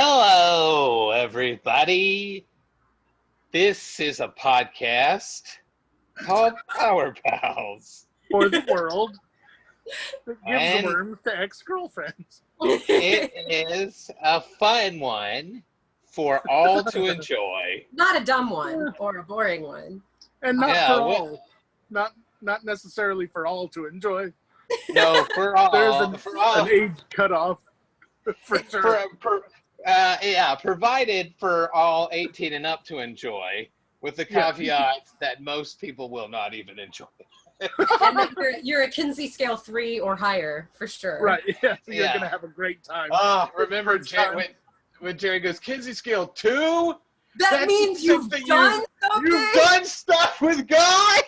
Hello, everybody. This is a podcast called Power Pals. For the world that gives And worms to ex-girlfriends. it is a fun one for all to enjoy. Not a dumb one or a boring one. And not Yeah, for all. Not necessarily for all to enjoy. No, for all. There's an age cutoff for sure. Provided for all 18 and up to enjoy, with the caveat that most people will not even enjoy. And you're a Kinsey scale 3 or higher for sure. Right, yeah. So you're going to have a great time. Remember when Jerry goes, Kinsey scale 2? That means you've done something? You've done stuff with guys?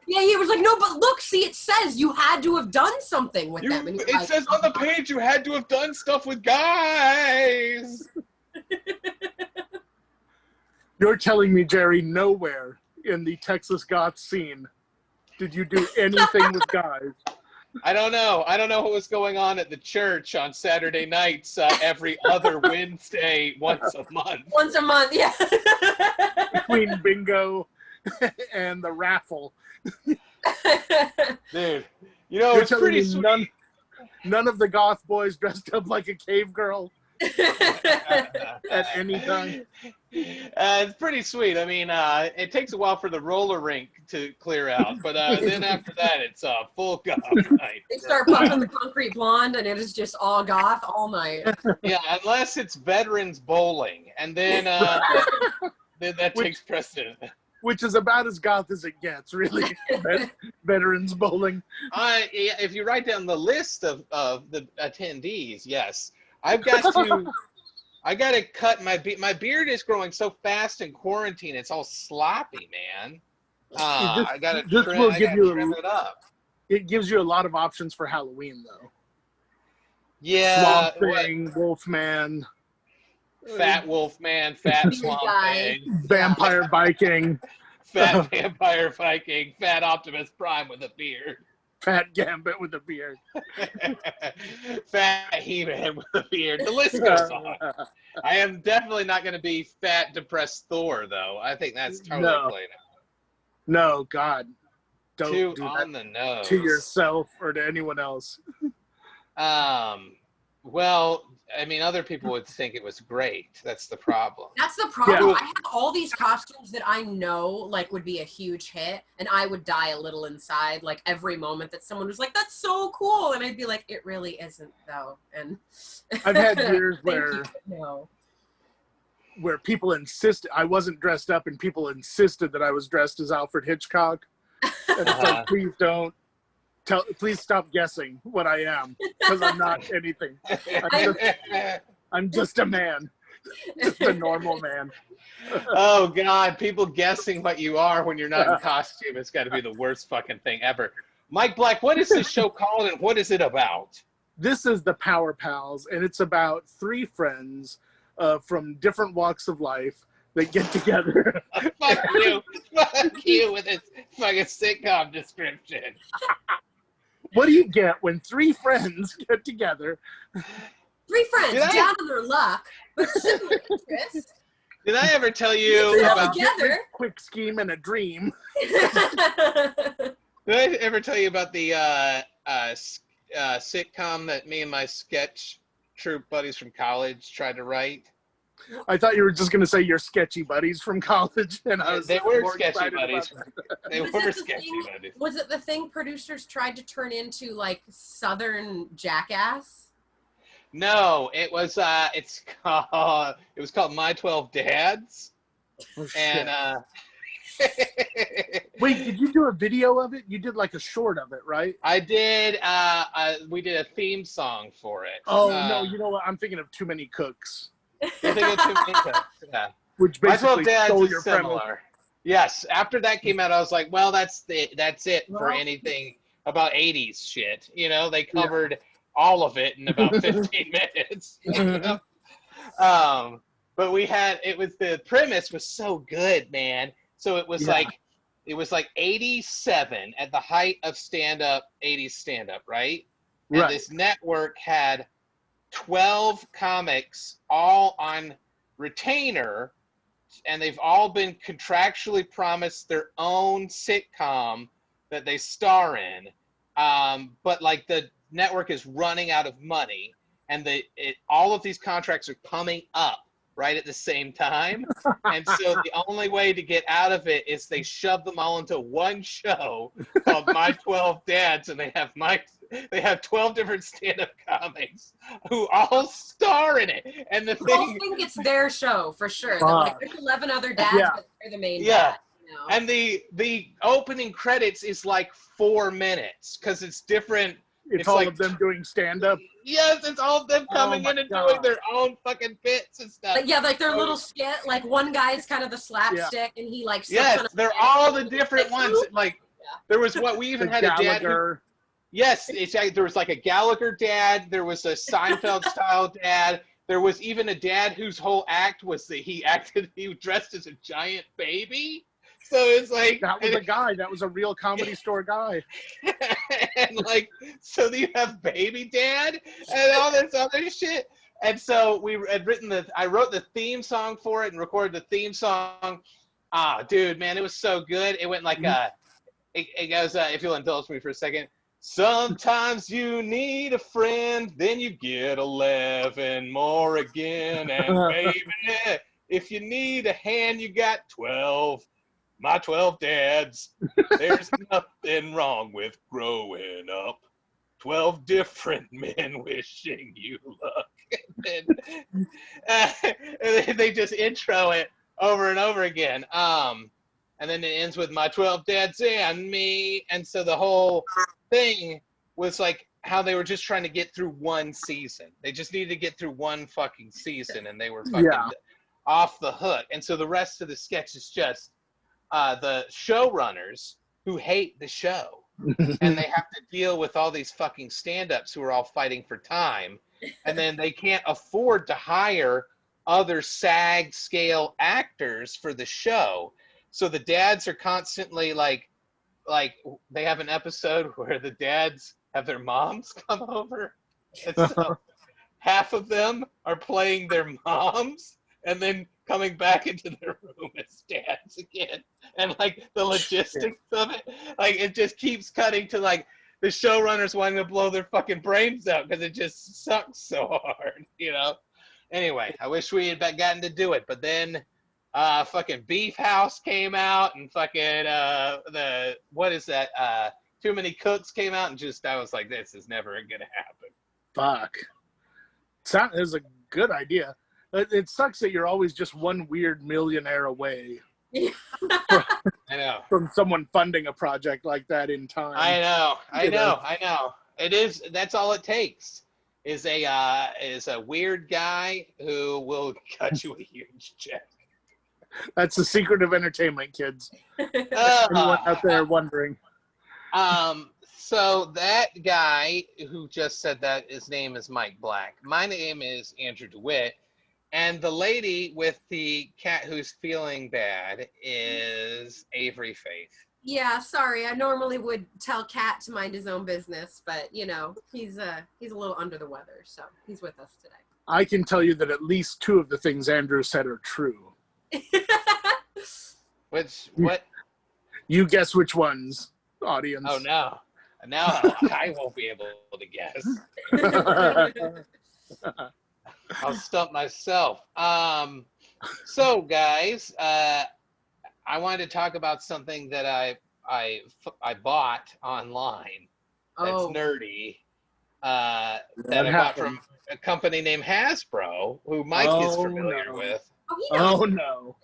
Yeah, he was like, no, but look, see, it says you had to have done something with them. And it says on the page you had to have done stuff with guys. You're telling me, Jerry, nowhere in the Texas goth scene did you do anything with guys? I don't know. I don't know what was going on at the church on Saturday nights every other Wednesday, once a month. Once a month, yeah. Between bingo and the raffle. Dude, you know, it's pretty sweet. None of the goth boys dressed up like a cave girl at any time. It's pretty sweet. I mean, it takes a while for the roller rink to clear out, but then after that, it's full goth night. They start pumping the concrete blonde, and it is just all goth all night. Yeah, unless it's veterans bowling, and then that takes precedent. Which is about as goth as it gets, really. Veterans bowling. If you write down the list of the attendees, yes. I got to cut my beard. My beard is growing so fast in quarantine. It's all sloppy, man. I got to trim it up. It gives you a lot of options for Halloween, though. Yeah. Swamp Thing, Wolfman. Fat Wolfman, Fat Swamp Thing. Vampire Viking. Fat Vampire Viking. Fat Optimus Prime with a beard. Fat Gambit with a beard. Fat He-Man with a beard. The list goes on. I am definitely not going to be fat, depressed Thor, though. I think that's totally played out. No, God. Don't Too do on that the nose. to yourself or to anyone else. Well, I mean, other people would think it was great. That's the problem. That's the problem. Yeah. I have all these costumes that I know like would be a huge hit, and I would die a little inside like every moment that someone was like, "That's so cool," and I'd be like, "It really isn't, though." And I've had years where people insisted I wasn't dressed up, and people insisted that I was dressed as Alfred Hitchcock. And it's like, please don't. Please stop guessing what I am, because I'm not anything. I'm just a man, just a normal man. Oh God, people guessing what you are when you're not in costume. It's got to be the worst fucking thing ever. Mike Black, what is this show called and what is it about? This is the Power Pals, and it's about 3 friends from different walks of life that get together. Fuck you with this fucking sitcom description. What do you get when 3 friends get together? 3 friends down on their luck, but similar interests. Did I ever tell you about together? Quick scheme and a dream. Did I ever tell you about the sitcom that me and my sketch troupe buddies from college tried to write? I thought you were just going to say your sketchy buddies from college. And they were sketchy buddies. They were sketchy buddies. Was it the thing producers tried to turn into like Southern Jackass? No, it was called My 12 Dads. Oh, and wait, did you do a video of it? You did like a short of it, right? I did. We did a theme song for it. Oh no, you know what? I'm thinking of Too Many Cooks. Yeah. Which basically stole your premise. Yes. After that came out, I was like, well, that's it for anything about 80's shit. You know, they covered all of it in about 15 minutes. You know? But the premise was so good, man. So it was like 87 at the height of 80's stand-up, right? And this network had 12 comics all on retainer, and they've all been contractually promised their own sitcom that they star in. But like the network is running out of money, and all of these contracts are coming up right at the same time. And so the only way to get out of it is they shove them all into one show called My 12 Dads, and they have 12 different stand-up comics who all star in it. And the I thing, think it's their show for sure. Like, there's 11 other dads, but they're the main dad. You know? And the opening credits is like 4 minutes because it's different. It's all like, of them doing stand-up? Yes, it's all of them coming in and doing their own fucking bits and stuff. Like their little skit. Like one guy's kind of the slapstick, and he like yes, they're all the different ones. Like there was what we even had a dad who, yes, there was like a Gallagher dad. There was a Seinfeld style dad. There was even a dad whose whole act was that he dressed as a giant baby. So it's like that was a guy. That was a real Comedy Store guy. And like, so you have Baby Dad and all this other shit. And so I wrote the theme song for it and recorded the theme song. Ah, dude, man, it was so good. It went like it goes. If you'll indulge me for a second. Sometimes you need a friend, then you get 11 more again. And baby, if you need a hand, you got 12. My 12 dads. There's nothing wrong with growing up. 12 different men wishing you luck. And they just intro it over and over again. And then it ends with my 12 dads and me. And so the whole thing was like how they were just trying to get through one season. They just needed to get through one fucking season, and they were fucking off the hook. And so the rest of the sketch is just the showrunners who hate the show. And they have to deal with all these fucking stand-ups who are all fighting for time. And then they can't afford to hire other SAG scale actors for the show. So the dads are constantly like they have an episode where the dads have their moms come over. And so half of them are playing their moms and then coming back into their room as dads again. And like the logistics of it, like it just keeps cutting to like the showrunners wanting to blow their fucking brains out because it just sucks so hard, you know? Anyway, I wish we had gotten to do it, but then fucking Beef House came out, and fucking what is that? Too Many Cooks came out, and just I was like, this is never gonna happen. Fuck. That is a good idea. It sucks that you're always just one weird millionaire away. I know. From someone funding a project like that in time. I know. It is. That's all it takes. Is a weird guy who will cut you a huge check. That's the secret of entertainment, kids. Anyone out there wondering? So that guy who just said that, his name is Mike Black. My name is Andrew DeWitt. And the lady with the cat who's feeling bad is Avery Faith. Yeah, sorry. I normally would tell Cat to mind his own business, but you know, he's a little under the weather, so he's with us today. I can tell you that at least 2 of the things Andrew said are true. What? You guess which ones, audience. Oh no. Now I won't be able to guess. I'll stump myself. So guys, I wanted to talk about something that I bought online. That's nerdy. That I bought from a company named Hasbro, who Mike is familiar with. Oh, no.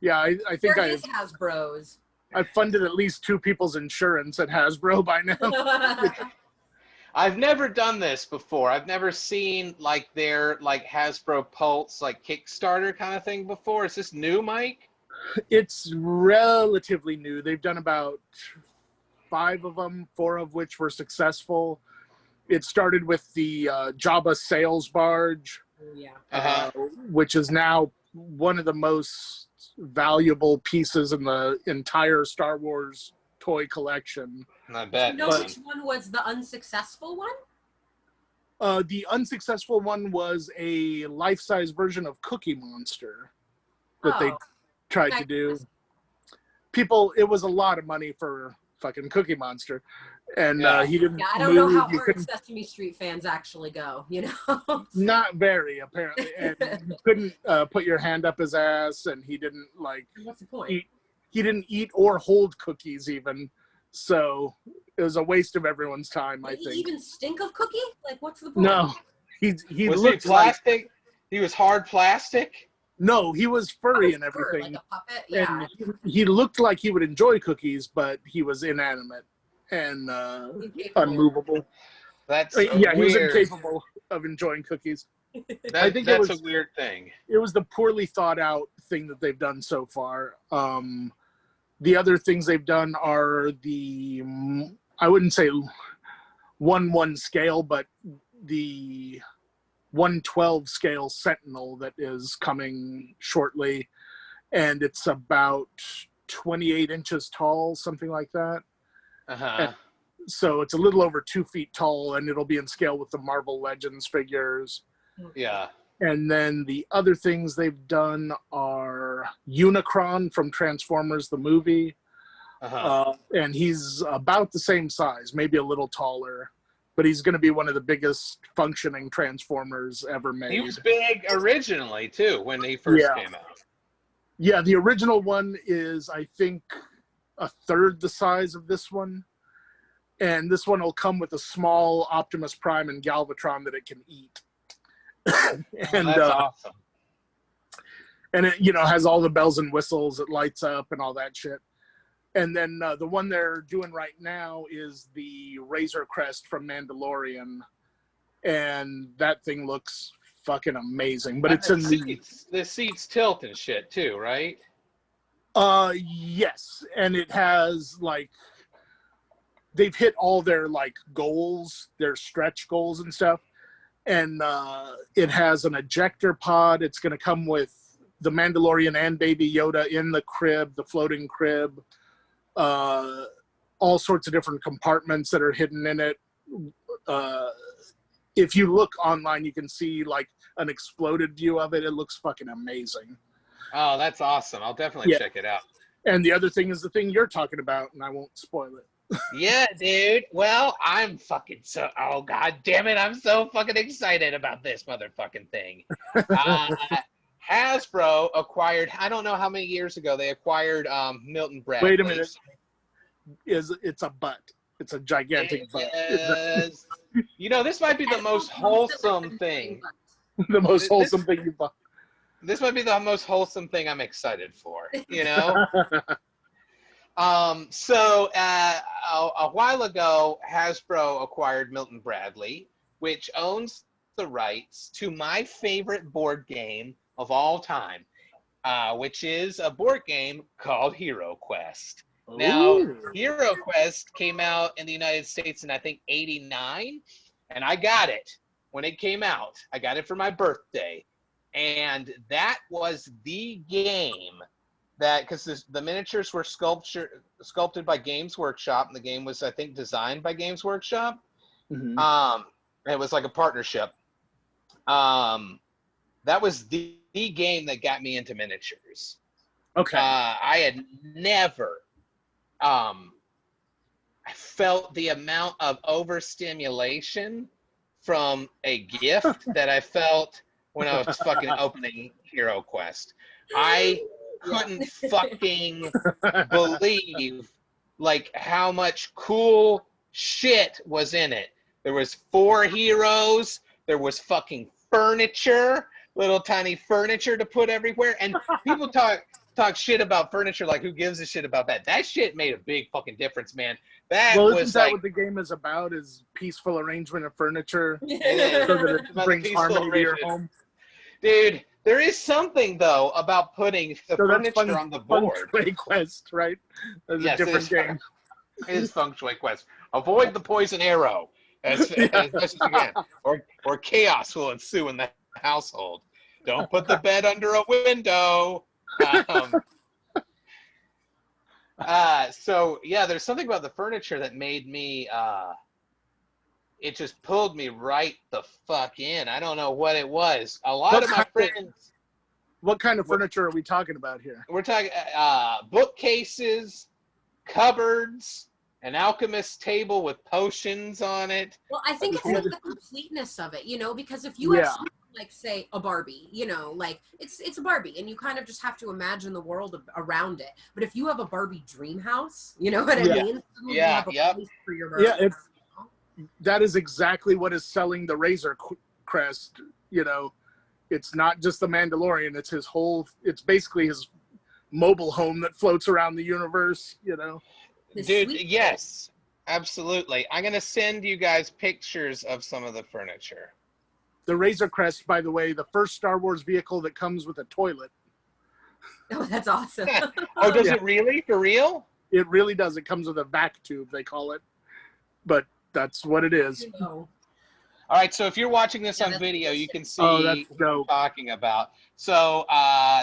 Yeah, I think there is Hasbro's. I've funded at least 2 people's insurance at Hasbro by now. I've never done this before. I've never seen like their like Hasbro Pulse like Kickstarter kind of thing before. Is this new, Mike? It's relatively new. They've done about 5 of them, 4 of which were successful. It started with the Jabba sales barge, which is now one of the most valuable pieces in the entire Star Wars toy collection. I bet. You know which one was the unsuccessful one? The unsuccessful one was a life-size version of Cookie Monster that they tried to do. People, it was a lot of money for fucking Cookie Monster, and he didn't. Yeah, I don't know how hard Sesame Street fans actually go. You know, not very apparently, and you couldn't put your hand up his ass, and he didn't like. What's the point? He didn't eat or hold cookies even, so it was a waste of everyone's time. I think. He even stink of cookie? Like, what's the point? No, he was he plastic? Like, he was hard plastic. No, he was furry and everything. Like a puppet? Yeah. And he looked like he would enjoy cookies, but he was inanimate and unmovable. That's yeah, he was incapable of enjoying cookies. I think that's a weird thing. It was the poorly thought out thing that they've done so far. The other things they've done are the, I wouldn't say 1/1 scale, but the 1/12 scale Sentinel that is coming shortly, and it's about 28 inches tall, something like that. So it's a little over 2 feet tall, and it'll be in scale with the Marvel Legends figures. Yeah. And then the other things they've done are Unicron from Transformers the movie, and he's about the same size, maybe a little taller. But he's going to be one of the biggest functioning Transformers ever made. He was big originally, too, when he first came out. Yeah, the original one is, I think, a third the size of this one. And this one will come with a small Optimus Prime and Galvatron that it can eat. And that's awesome. And it, you know, has all the bells and whistles. It lights up and all that shit. And then the one they're doing right now is the Razor Crest from Mandalorian, and that thing looks fucking amazing. But it's in the seats tilt and shit too, right? Yes, and it has like they've hit all their like goals, their stretch goals and stuff, and it has an ejector pod. It's going to come with the Mandalorian and Baby Yoda in the crib, the floating crib. All sorts of different compartments that are hidden in it. If you look online, you can see like an exploded view of it. It looks fucking amazing. Oh, that's awesome. I'll definitely check it out. And the other thing is the thing you're talking about, and I won't spoil it. Yeah, dude. Well, I'm fucking oh, god damn it. I'm so fucking excited about this motherfucking thing. Hasbro acquired, I don't know how many years ago, they acquired Milton Bradley. Wait a minute. It's a butt. It's a gigantic butt. You know, this might be the most wholesome thing. The most wholesome thing you bought. This might be the most wholesome thing I'm excited for, you know? So a while ago, Hasbro acquired Milton Bradley, which owns the rights to my favorite board game of all time, which is a board game called Hero Quest. Now, Hero Quest came out in the United States in, I think, '89, and I got it when it came out. I got it for my birthday, and that was the game that, because the miniatures were sculpted by Games Workshop, and the game was, I think, designed by Games Workshop. It was like a partnership. That was the game that got me into miniatures. Okay. I had never I felt the amount of overstimulation from a gift that I felt when I was fucking opening Hero Quest. I couldn't fucking believe like how much cool shit was in it. There was 4 heroes. There was fucking furniture, little tiny furniture to put everywhere. And people talk shit about furniture, like who gives a shit about that? That shit made a big fucking difference, man. Isn't that what the game is about? Is peaceful arrangement of furniture, so that it brings harmony to your home. Dude, there is something though about putting the furniture on the board. Feng Shui Quest, right? That's a different game. It is Feng Shui Quest. Avoid the poison arrow as best as you can, or chaos will ensue in the household. Don't put the bed under a window. So yeah, there's something about the furniture that made me it just pulled me right the fuck in. I don't know what it was. A lot What of my kind of- friends. What kind of furniture are we talking about here? We're talking bookcases, cupboards, an alchemist table with potions on it. Well, I think it's Yeah. like the completeness of it, you know, because if you have Yeah. something like, say, a Barbie, you know, like it's a Barbie, and you kind of just have to imagine the world around it. But if you have a Barbie dream house, you know what I Yeah. mean? Suddenly you Yeah, have a yep. place for your Barbie. Yeah, that is exactly what is selling the Razor Crest. You know, it's not just the Mandalorian; it's his whole. It's basically his mobile home that floats around the universe. You know, Dude, yes, absolutely. I'm gonna send you guys pictures of some of the furniture. the Razor Crest, by the way, the first Star Wars vehicle that comes with a toilet. Oh, that's awesome. Oh, does Yeah. it really? For real? It really does. It comes with a vac tube, they call it, but that's what it is. You know. All right, so if you're watching this Yeah, on that's video, you bullshit. can see Oh, that's what we're dope. talking about. So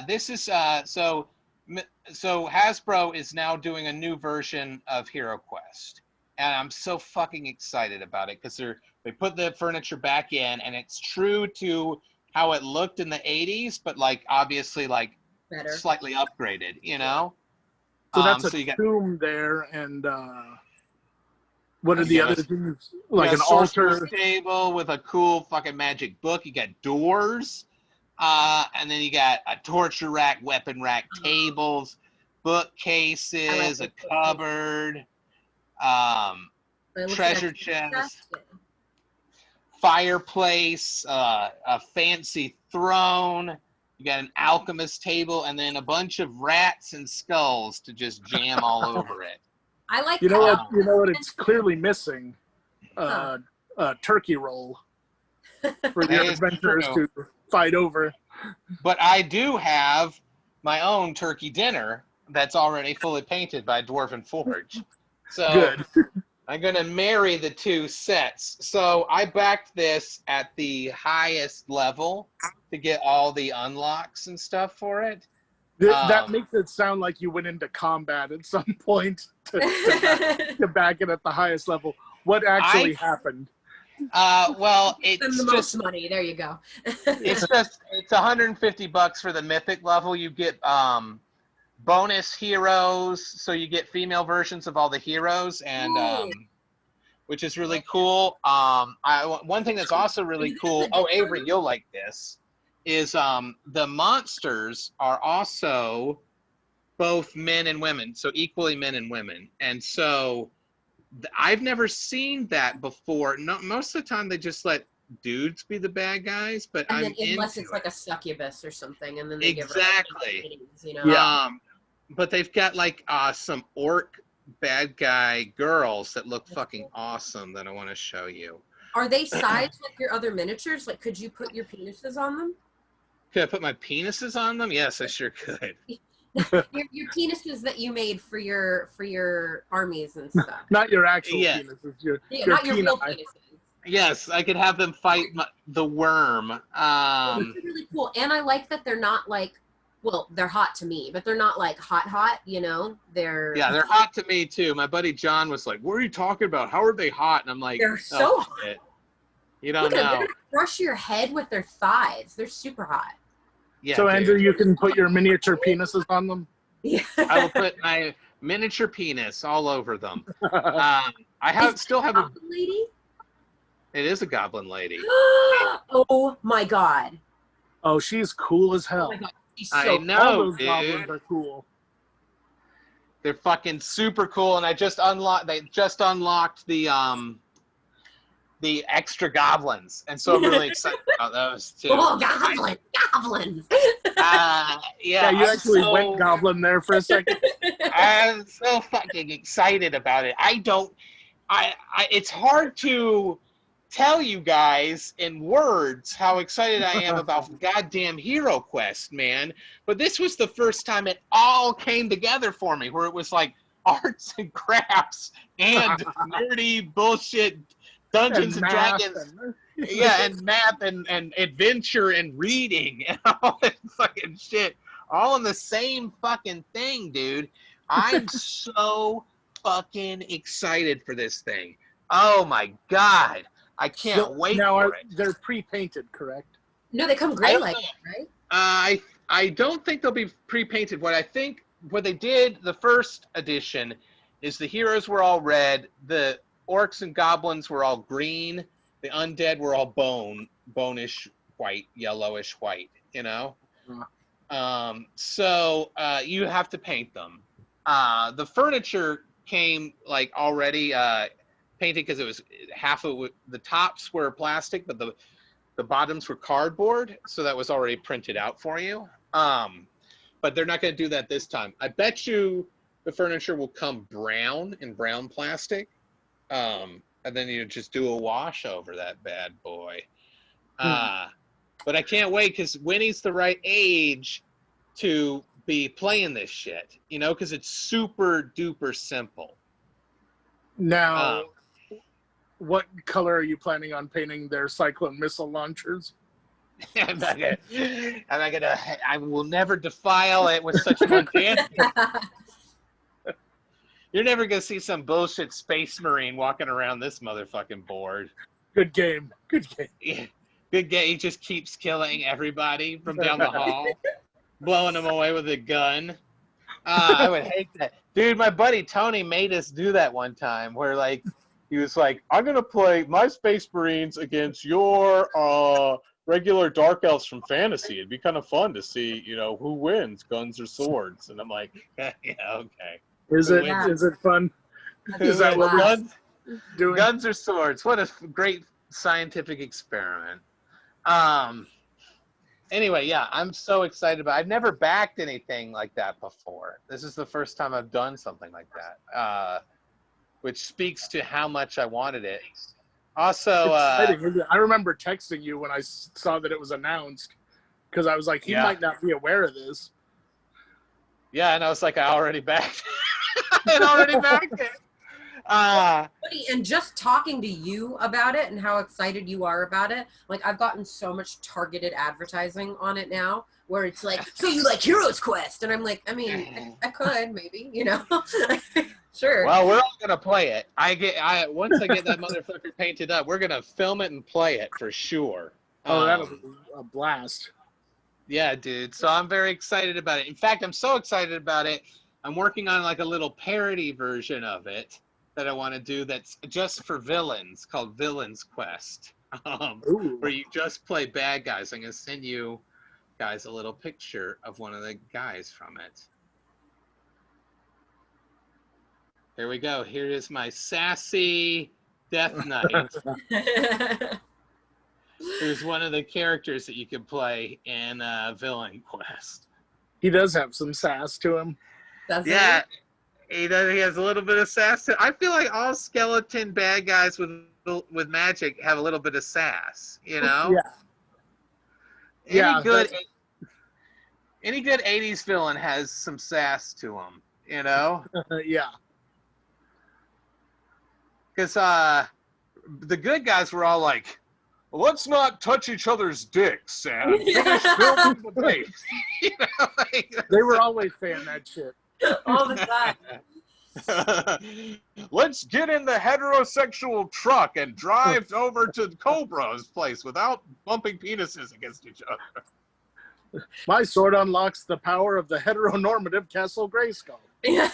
this is so Hasbro is now doing a new version of Hero Quest, and I'm so fucking excited about it because they put the furniture back in, and it's true to how it looked in the 80s, but like obviously like Better. slightly upgraded, you know. So that's so a you got tomb there, and what are You the got other a- things? you Like got an a sorcerer's altar. table with a cool fucking magic book. You got doors. And then you got a torture rack, weapon rack, tables, bookcases, a cupboard, It looks treasure like chest, fireplace, a fancy throne. You got an alchemist table, and then a bunch of rats and skulls to just jam all over it. I like You know what? that. You know what? It's clearly missing. A turkey roll for That your is adventurers true. to fight over. But I do have my own turkey dinner that's already fully painted by Dwarven Forge. So Good. I'm going to marry the two sets. So I backed this at the highest level to get all the unlocks and stuff for it. That makes it sound like you went into combat at some point to back it at the highest level. What actually happened? Well, Spend it's the just most money. There you go. it's $150 for the mythic level. You get bonus heroes, so you get female versions of all the heroes, and which is really cool. One thing that's also really cool. Oh, Avery, you'll like this. Is the monsters are also both men and women, so equally men and women, and so I've never seen that before. No, most of the time they just let dudes be the bad guys, but And I'm then unless into it's like a succubus or something, and then they give her exactly. like, you know? Yeah. But they've got like some orc bad guy girls that look fucking awesome that I want to show you. Are they sized like your other miniatures? Like, could you put your penises on them? Could I put my penises on them? Yes, I sure could. your penises that you made for your armies and stuff. Not your actual Yeah. penises. Your Not your real peni. penises. Yes, I could have them fight the worm. Those are really cool, and I like that they're not like, well, they're hot to me, but they're not like hot. You know, they're hot to me too. My buddy John was like, "What are you talking about? How are they hot?" And I'm like, they're so hot. Shit. You don't Look at them. know." They're gonna brush your head with their thighs. They're super hot. Yeah, So, dude. Andrew, you can put your miniature penises on them? Yeah. I will put my miniature penis all over them. Still have a. Goblin lady. It is a goblin lady. Oh my god. Oh, she's cool as Oh hell. my god. She's I so know, All those dude. goblins are cool. They're fucking super cool, and I just unlocked. They just unlocked the extra goblins, and so I'm really excited about those too. Oh, goblins. Yeah, You actually went goblin there for a second. I'm so fucking excited about it. It's hard to tell you guys in words how excited I am about goddamn Hero Quest, man. But this was the first time it all came together for me, where it was like arts and crafts and nerdy bullshit Dungeons and Dragons. Yeah, and math and adventure and reading and all that fucking shit. All in the same fucking thing, dude. I'm so fucking excited for this thing. Oh my god. I can't wait now for it. They're pre-painted, correct? No, they come gray like that, right? I don't think they'll be pre-painted. What they did the first edition is the heroes were all red, the orcs and goblins were all green, the undead were all bonish white, yellowish white, you know? So you have to paint them. The furniture came like already painted because it was half of the tops were plastic, but the bottoms were cardboard, so that was already printed out for you. But they're not going to do that this time. I bet you the furniture will come brown in brown plastic, and then you just do a wash over that bad boy. But I can't wait because Winnie's the right age to be playing this shit, you know, because it's super duper simple. Now, what color are you planning on painting their cyclone missile launchers? I will never defile it with such mundane. You're never gonna see some bullshit space marine walking around this motherfucking board. Good game. Good game. Yeah. Good game. He just keeps killing everybody from down the hall, blowing them away with a gun. I would hate that. Dude, my buddy Tony made us do that one time where like he was like, I'm gonna play my Space Marines against your regular Dark Elves from Fantasy. It'd be kind of fun to see, you know, who wins, guns or swords. And I'm like, yeah, okay. Is it fun? Is that what guns, doing? Guns or swords? What a great scientific experiment. Anyway, yeah, I'm so excited about it. I've never backed anything like that before. This is the first time I've done something like that, which speaks to how much I wanted it. Also, I remember texting you when I saw that it was announced because I was like, he might not be aware of this. Yeah, and I was like, I already backed it. And just talking to you about it and how excited you are about it, like I've gotten so much targeted advertising on it now where it's like, so you like Heroes Quest? And I'm like, I mean, I could maybe, you know. Sure. Well, we're all gonna play it. Once I get that motherfucker painted up, we're gonna film it and play it for sure. Oh, that'll be a blast. Yeah, dude. So I'm very excited about it. In fact, I'm so excited about it. I'm working on like a little parody version of it that I want to do that's just for villains called Villains Quest, where you just play bad guys. I'm gonna send you guys a little picture of one of the guys from it. Here we go. Here is my sassy Death Knight. Here's one of the characters that you can play in Villain Quest. He does have some sass to him. Does yeah, he does. He has a little bit of sass. I feel like all skeleton bad guys with magic have a little bit of sass. You know. Yeah. Any good 80's villain has some sass to him. You know. Yeah. Because the good guys were all like, let's not touch each other's dicks and finish building the base. You know, like, they were always saying that shit. All the time. Let's get in the heterosexual truck and drive over to Cobra's place without bumping penises against each other. My sword unlocks the power of the heteronormative Castle Grayskull. Yeah,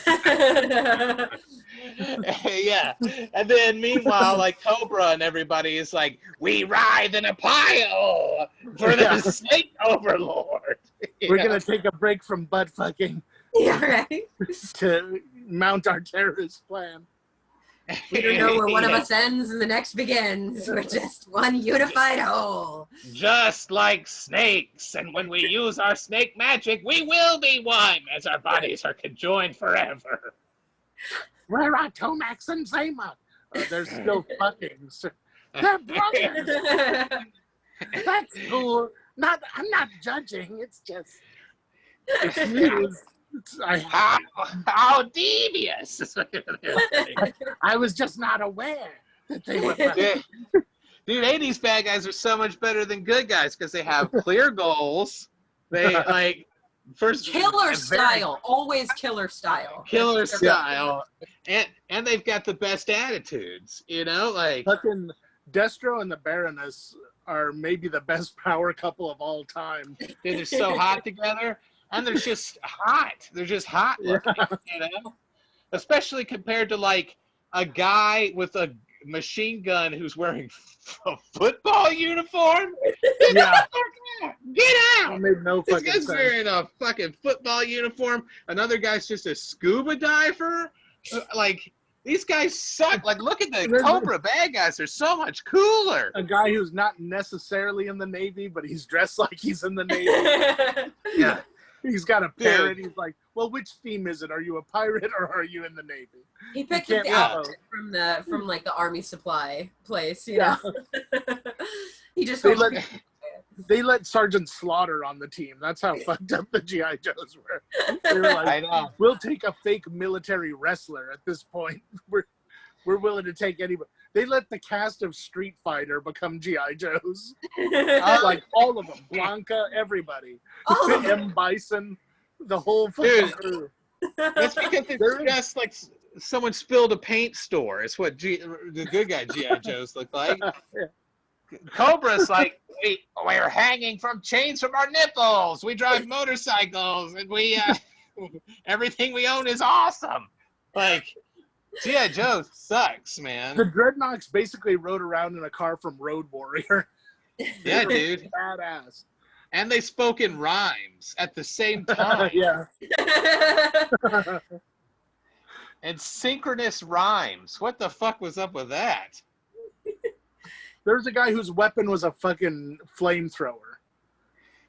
and then meanwhile, like Cobra and everybody is like, we ride in a pile for the snake overlord. We're gonna take a break from butt fucking, right, to mount our terrorist plan. We don't know where one of us ends and the next begins. We're just one unified whole. Just like snakes, and when we use our snake magic, we will be one, as our bodies are conjoined forever. Where are Tomax and Zama? They're still fucking. They're brothers. That's cool. I'm not judging. It's just. How devious! I was just not aware that they were. Dude, 80's bad guys are so much better than good guys because they have clear goals. They like killer style, always killer style. Killer style, and they've got the best attitudes. You know, like fucking Destro and the Baroness are maybe the best power couple of all time. Dude, they're so hot together, and they're just hot. They're just hot looking, you know? Especially compared to like a guy with a machine gun who's wearing a football uniform. Yeah. Get out! That made no This fucking guy's sense. wearing a fucking football uniform. Another guy's just a scuba diver. Like, these guys suck. Like, look at the Cobra bad guys. They're so much cooler. A guy who's not necessarily in the Navy, but he's dressed like he's in the Navy. Yeah. He's got a parrot. He's like, well, which theme is it? Are you a pirate or are you in the Navy? He picked You up the can't outfit from like the army supply place, you Yeah. know. He just They let Sergeant Slaughter on the team. That's how fucked up the G.I. Joes were. They were like, I know. we'll take a fake military wrestler at this point. We're willing to take anybody. They let the cast of Street Fighter become G.I. Joes. Like all of them. Blanca, everybody. All of them. M. Bison, the whole fucking crew. That's because it's just like someone spilled a paint store. It's what the good guy G.I. Joes look like. Yeah. Cobra's like, we're hanging from chains from our nipples. We drive motorcycles, and we everything we own is awesome. Like, G.I. Joe sucks, man. The Dreadnoks basically rode around in a car from Road Warrior. Yeah, dude. Badass. And they spoke in rhymes at the same time. Yeah. And synchronous rhymes. What the fuck was up with that? There's a guy whose weapon was a fucking flamethrower.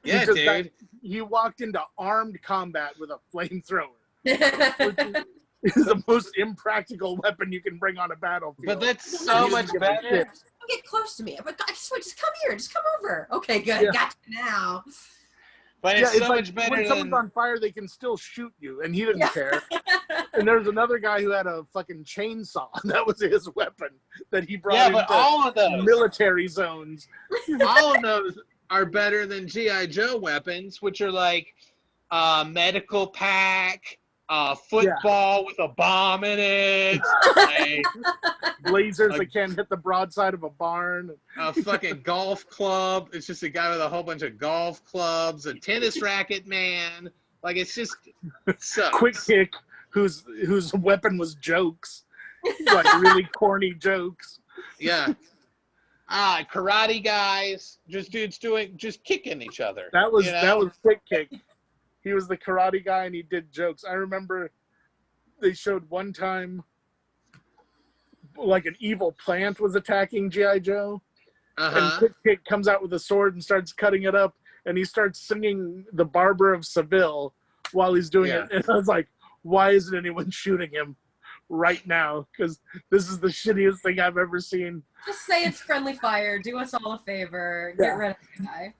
Yeah, dude. He walked into armed combat with a flamethrower. Which is the most impractical weapon you can bring on a battlefield. But that's so much better. Don't get close to me. But I swear, just come here. Just come over. Okay, good. Yeah. Got you now. But it's so like much better when someone's than... on fire, they can still shoot you, and he didn't care. And there's another guy who had a fucking chainsaw. That was his weapon that he brought into all of those military zones. all of those are better than G.I. Joe weapons, which are like medical pack, football with a bomb in it, Lasers that can't hit the broadside of a barn. a fucking golf club. It's just a guy with a whole bunch of golf clubs, a tennis racket man. Like, it's just sucks. Quick Kick, whose weapon was jokes, like really corny jokes. Yeah. Karate guys, just dudes just kicking each other. That was Quick Kick. He was the karate guy and he did jokes. I remember they showed one time like an evil plant was attacking G.I. Joe. And Quick Kick comes out with a sword and starts cutting it up, and he starts singing The Barber of Seville while he's doing it. And I was like, why isn't anyone shooting him right now? Because this is the shittiest thing I've ever seen. Just say it's friendly fire. Do us all a favor. Get rid of the guy.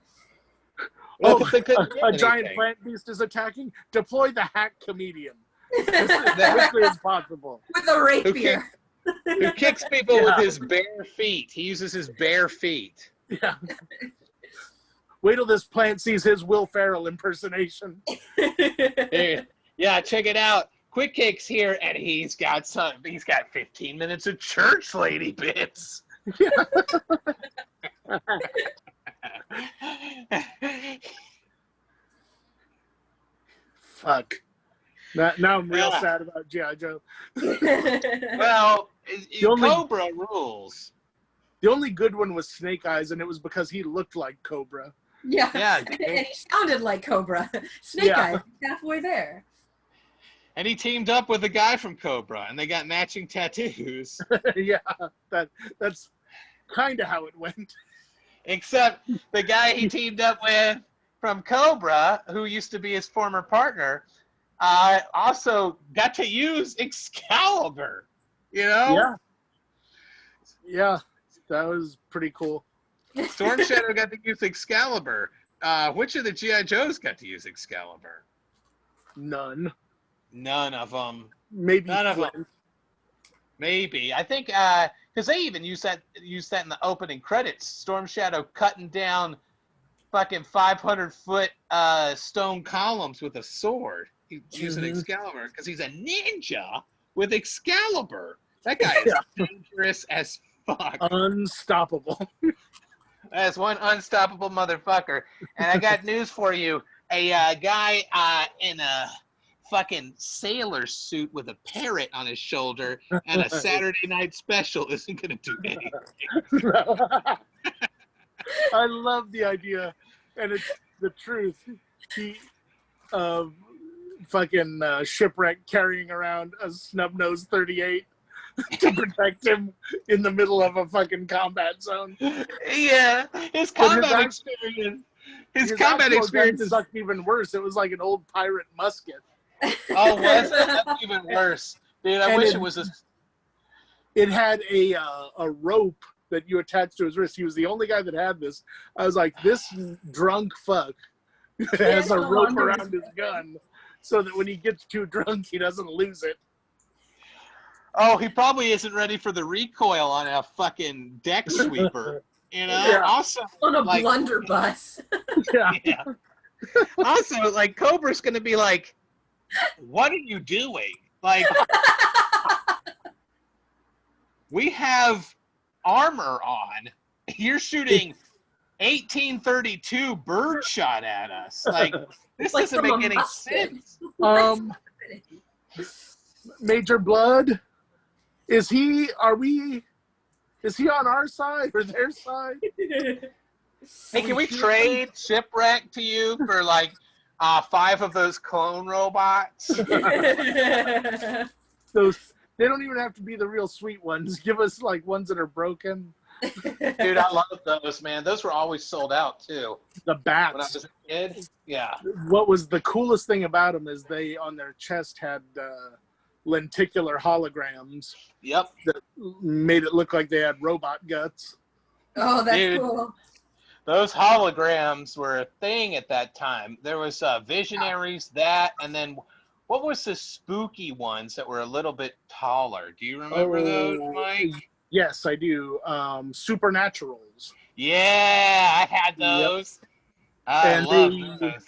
A giant plant beast is attacking. Deploy the hack comedian as quickly as possible. With a rapier. Who kicks people with his bare feet. He uses his bare feet. Yeah. Wait till this plant sees his Will Ferrell impersonation. Yeah, check it out. Quick Kick's here, and he's got 15 minutes of church lady bits. Yeah. Fuck. Now I'm real sad about G.I. Joe. Well, Cobra rules. The only good one was Snake Eyes, and it was because he looked like Cobra. Yeah. Yeah. And he sounded like Cobra. Snake Eyes, halfway there. And he teamed up with a guy from Cobra, and they got matching tattoos. Yeah, that's kind of how it went. Except the guy he teamed up with from Cobra, who used to be his former partner, also got to use Excalibur. You know? Yeah. Yeah, that was pretty cool. Storm Shadow got to use Excalibur. Which of the G.I. Joes got to use Excalibur? None. None of them. Maybe None of Flint. them. Maybe. I think because they even used that in the opening credits. Storm Shadow cutting down fucking 500-foot stone columns with a sword. He's using Excalibur because he's a ninja with Excalibur. That guy is dangerous as Fuck. Unstoppable. That's one unstoppable motherfucker. And I got news for you. A guy in a fucking sailor suit with a parrot on his shoulder and a Saturday night special isn't going to do anything. I love the idea, and it's the truth. He fucking shipwreck carrying around a snub-nosed 38 to protect him in the middle of a fucking combat zone. Yeah, his combat experience. His combat experience sucked even worse. It was like an old pirate musket. Oh, was it? That's even worse, dude. I wish it was a. It had a rope that you attached to his wrist. He was the only guy that had this. I was like, this drunk fuck has a rope around his gun, so that when he gets too drunk, he doesn't lose it. Oh, he probably isn't ready for the recoil on a fucking deck sweeper. You know, Yeah. also on a blunderbuss. Yeah. Also, like Cobra's gonna be like, "What are you doing? Like, we have armor on. You're shooting 1832 birdshot at us. Like, this Like doesn't make any sense." Major Blood, is he on our side or their side? Hey, can we trade Shipwreck to you for like 5 of those clone robots? Those, they don't even have to be the real sweet ones. Give us like ones that are broken. Dude, I love those, man. Those were always sold out too. The bats. When I was a kid, yeah. What was the coolest thing about them is they on their chest had lenticular holograms. Yep. That made it look like they had robot guts. Oh, that's Dude, cool. those holograms were a thing at that time. There was Visionaries, that, and then what was the spooky ones that were a little bit taller? Do you remember those, Mike? Yes, I do. Supernaturals. Yeah, I had those. Yep. I love those.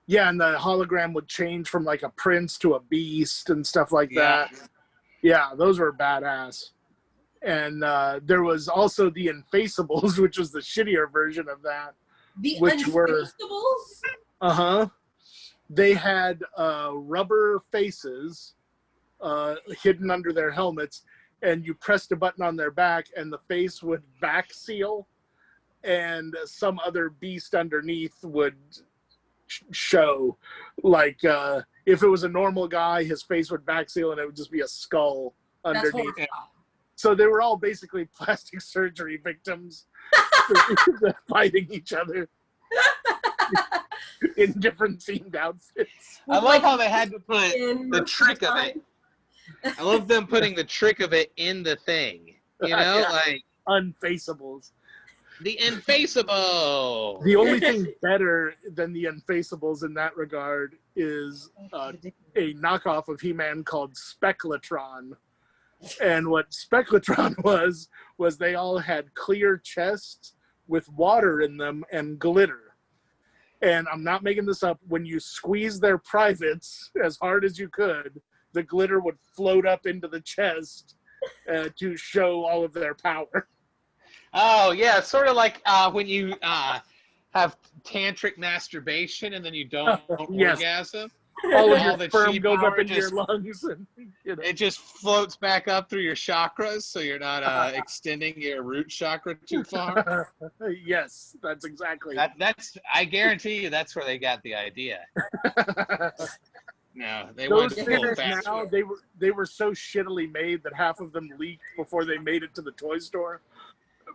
Yeah, and the hologram would change from like a prince to a beast and stuff like that. Yeah, those were badass. And there was also the Infaceables, which was the shittier version of that. The Infaceables? They had rubber faces hidden under their helmets, and you pressed a button on their back, and the face would back seal, and some other beast underneath would show. Like if it was a normal guy, his face would back seal, and it would just be a skull underneath. So they were all basically plastic surgery victims fighting each other in different themed outfits. I love how they had to put the trick of it. I love them putting the trick of it in the thing. You know, like Unfaceables. The Infaceable. The only thing better than the Unfaceables in that regard is a knockoff of He-Man called Spectratron. And what Spectratron was they all had clear chests with water in them and glitter. And I'm not making this up. When you squeeze their privates as hard as you could, the glitter would float up into the chest to show all of their power. Oh, yeah. Sort of like when you have tantric masturbation and then you don't orgasm. All of your sperm goes up into your lungs. And, it just floats back up through your chakras, so you're not extending your root chakra too far. Yes, that's exactly. That's. I guarantee you, that's where they got the idea. No, they Those went figures full now they were so shittily made that half of them leaked before they made it to the toy store.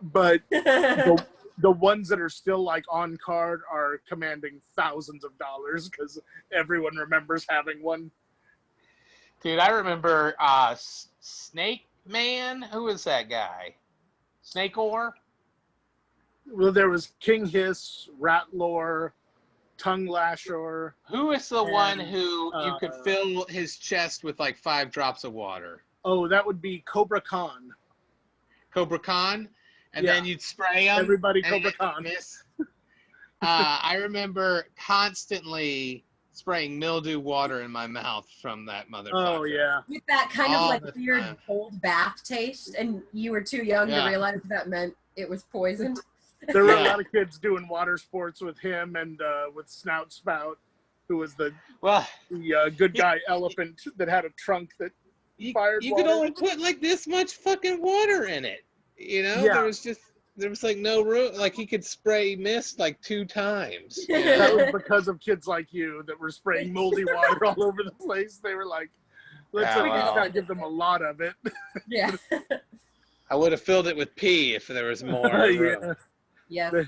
But the ones that are still like on card are commanding thousands of dollars because everyone remembers having one. Dude, I remember Snake Man. Who was that guy? Snake Ore? Well, there was King Hiss, Ratlore, Tongue Lasher. Who is the one who you could fill his chest with like 5 drops of water? Oh, that would be Cobra Khan. Cobra Khan? And then you'd spray them. Everybody Cobra Khan. I remember constantly spraying mildew water in my mouth from that motherfucker. Oh yeah. With that kind All of the like weird time. old bath taste, and you were too young to Yeah. realize that meant it was poisoned. There were a Yeah. lot of kids doing water sports with him and with Snout Spout, who was the Well, good guy elephant that had a trunk that fired you could water. only put like this much fucking water in it. You know, Yeah. there was like no room. Like he could spray mist like 2 times. You That know? was because of kids like you that were spraying moldy water all over the place. They were like, let's Yeah, at least well. not give them a lot of it. Yeah. I would have filled it with pee if there was more room. Yeah.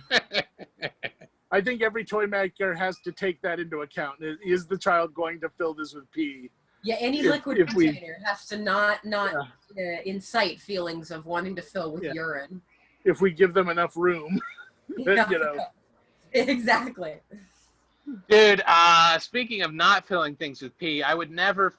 I think every toy maker has to take that into account. Is the child going to fill this with pee? Yeah, any liquid container has to not incite feelings of wanting to fill with urine. If we give them enough room, Yeah. you know. Exactly. Dude, speaking of not filling things with pee, I remember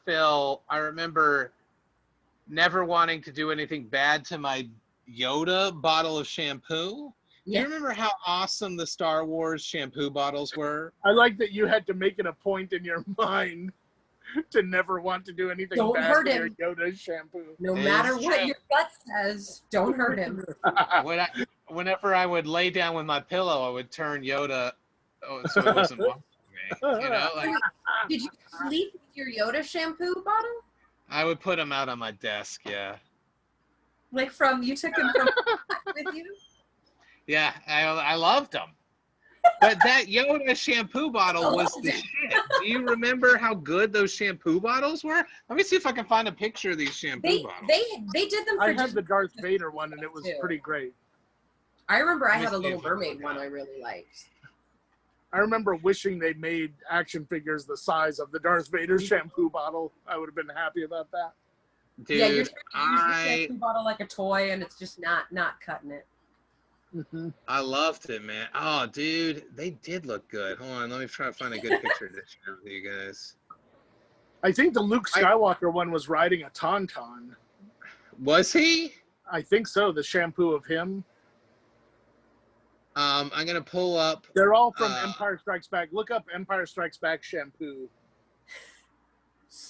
never wanting to do anything bad to my Yoda bottle of shampoo. Yeah. Do you remember how awesome the Star Wars shampoo bottles were? I like that you had to make it a point in your mind to never want to do anything Don't bad hurt to him. your Yoda shampoo. No It matter is what true. your gut says, don't hurt him. Whenever I would lay down with my pillow, I would turn Yoda so it wasn't watching me. You know, like Did you sleep with your Yoda shampoo bottle? I would put them out on my desk. Yeah, Like you took him from with you? yeah, I loved them. But that Yoda shampoo bottle was the shit. Do you remember how good those shampoo bottles were? Let me see if I can find a picture of these shampoo bottles. They did them for I had the Darth Vader one, and it was pretty great. I remember I Let me had a see Little if I Mermaid can one find I it. really liked. I remember wishing they made action figures the size of the Darth Vader shampoo bottle. I would have been happy about that. Dude, Yeah, you're trying to use the shampoo bottle like a toy, and it's just not cutting it. Mm-hmm. I loved it, man. Oh, dude, they did look good. Hold on, let me try to find a good picture to share with you guys. I think the Luke Skywalker one was riding a tauntaun. Was he? I think so. The shampoo of him. I'm gonna pull up. They're all from Empire Strikes Back. Look up Empire Strikes Back shampoo.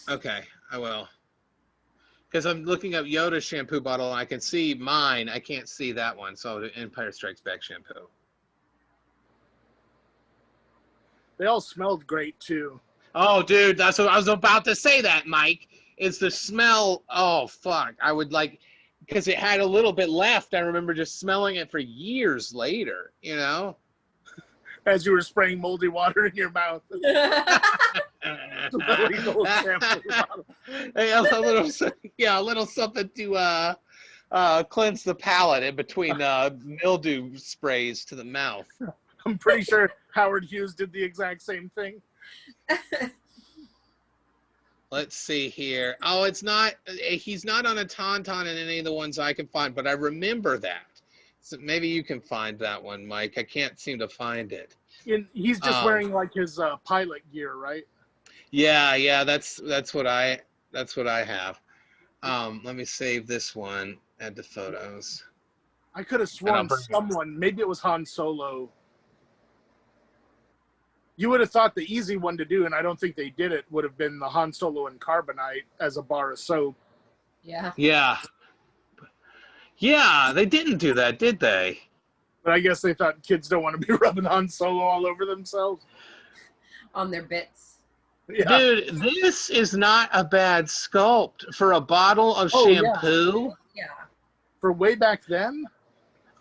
Okay, I will. Because I'm looking up Yoda shampoo bottle, and I can see mine. I can't see that one. So the Empire Strikes Back shampoo. They all smelled great too. Oh, dude, that's what I was about to say. That, Mike, it's the smell. Oh, fuck. I would like, because it had a little bit left. I remember just smelling it for years later. You know. As you were spraying moldy water in your mouth. Smelling old shampoo bottle. Hey, a little something to cleanse the palate in between mildew sprays to the mouth. I'm pretty sure Howard Hughes did the exact same thing. Let's see here. Oh, it's not. He's not on a tauntaun in any of the ones I can find, but I remember that. So maybe you can find that one, Mike. I can't seem to find it. He's just wearing like his pilot gear, right? Yeah. That's what I have. Let me save this one. Add to photos. I could have sworn someone, maybe it was Han Solo. You would have thought the easy one to do, and I don't think they did it, would have been the Han Solo and Carbonite as a bar of soap. Yeah. Yeah, they didn't do that, did they? But I guess they thought kids don't want to be rubbing Han Solo all over themselves. On their bits. Yeah. Dude, this is not a bad sculpt for a bottle of shampoo. Yeah. For way back then?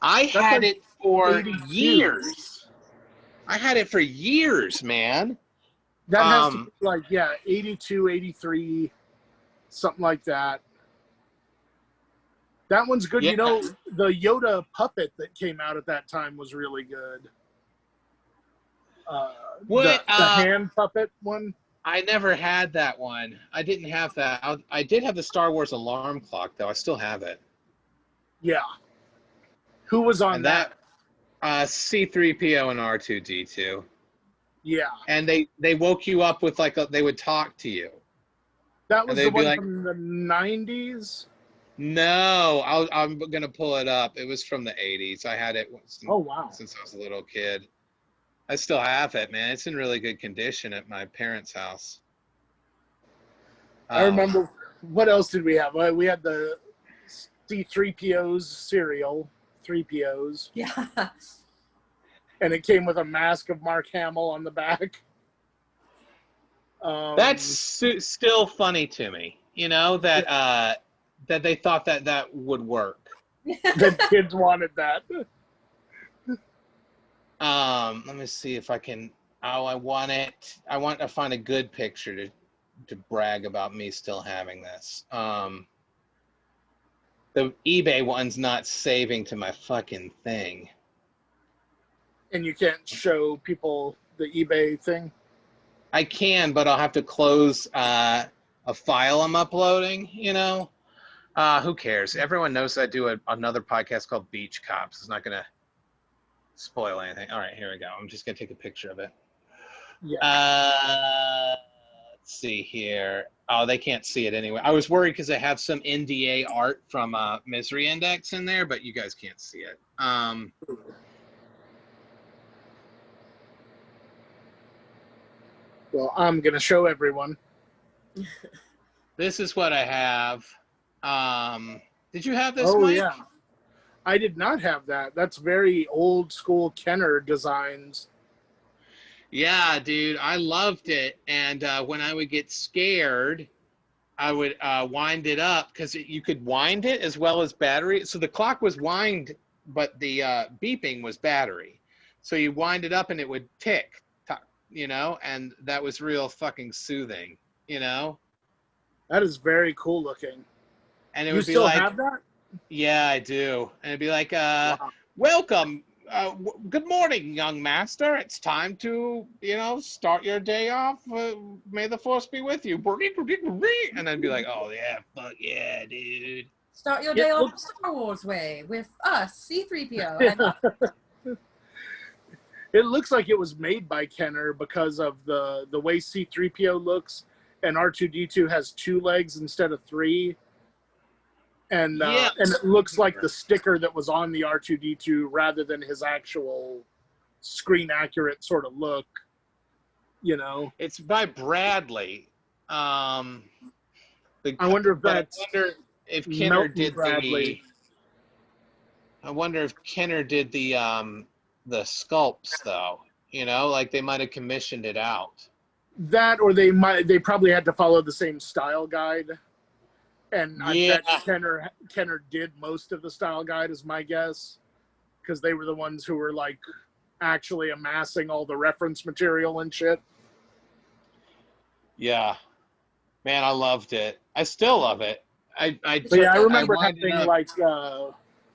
I had like it for 82. years. I had it for years, man. That has to be like, 82, 83, something like that. That one's good. Yeah. You know, the Yoda puppet that came out at that time was really good. What? The hand puppet one? I never had that one. I didn't have that. I did have the Star Wars alarm clock, though. I still have it. Yeah. Who was on And that? C-3PO and R2-D2. Yeah. And they woke you up with they would talk to you. That was they'd the be one like- from the 90s? No, I'm going to pull it up. It was from the 80s. I had it Oh, wow. since I was a little kid. I still have it, man. It's in really good condition at my parents' house. I remember, what else did we have? We had the C-3PO's cereal, 3POs. Yeah. And it came with a mask of Mark Hamill on the back. That's still funny to me, you know, that that they thought that would work. The kids wanted that. Let me see if I can. Oh, I want to find a good picture to brag about me still having this. The eBay one's not saving to my fucking thing. And you can't show people the eBay thing? I can, but I'll have to close a file I'm uploading, you know? Who cares? Everyone knows I do another podcast called Beach Cops. It's not going to spoil anything. All right, here we go. I'm just going to take a picture of it. Yeah. Let's see here. Oh, they can't see it anyway. I was worried because I have some NDA art from Misery Index in there, but you guys can't see it. Well, I'm going to show everyone. This is what I have. Did you have this, Oh, Mike? yeah. I did not have that. That's very old school Kenner designs. Yeah, dude, I loved it. And when I would get scared, I would wind it up because you could wind it as well as battery. So the clock was wind, but the beeping was battery. So you wind it up and it would tick, you know, and that was real fucking soothing, you know? That is very cool looking. And it You would be still like, have that? yeah, I do. And it'd be like, Wow. welcome. Good morning, young master. It's time to, you know, start your day off. May the force be with you. And I'd be like, oh, yeah, fuck yeah, dude. Start your day off Star Wars way with us, C-3PO. And It looks like it was made by Kenner because of the way C-3PO looks, and R2-D2 has 2 legs instead of 3. And Yeah. and it looks like the sticker that was on the R2-D2 rather than his actual screen accurate sort of look, you know. It's by Bradley. I wonder if that's Kenner did Bradley. I wonder if Kenner did the sculpts though. You know, like they might have commissioned it out. That, or they probably had to follow the same style guide. And I bet Kenner did most of the style guide, is my guess, because they were the ones who were like actually amassing all the reference material and shit. Yeah, man, I loved it. I still love it. I remember having like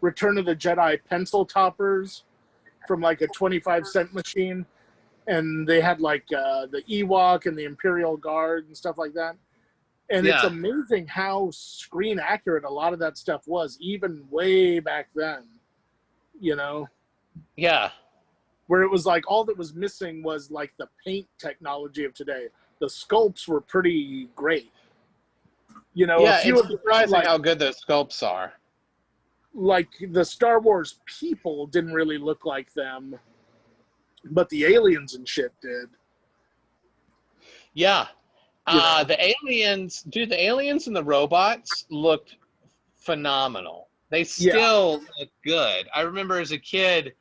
Return of the Jedi pencil toppers from like a 25-cent machine, and they had like the Ewok and the Imperial Guard and stuff like that. And it's amazing how screen accurate a lot of that stuff was, even way back then, you know? Yeah. Where it was like all that was missing was like the paint technology of today. The sculpts were pretty great. You know, yeah, it's surprising how good those sculpts are. Like the Star Wars people didn't really look like them, but the aliens and shit did. Yeah. The aliens, dude, the aliens and the robots looked phenomenal. They still look good. I remember as a kid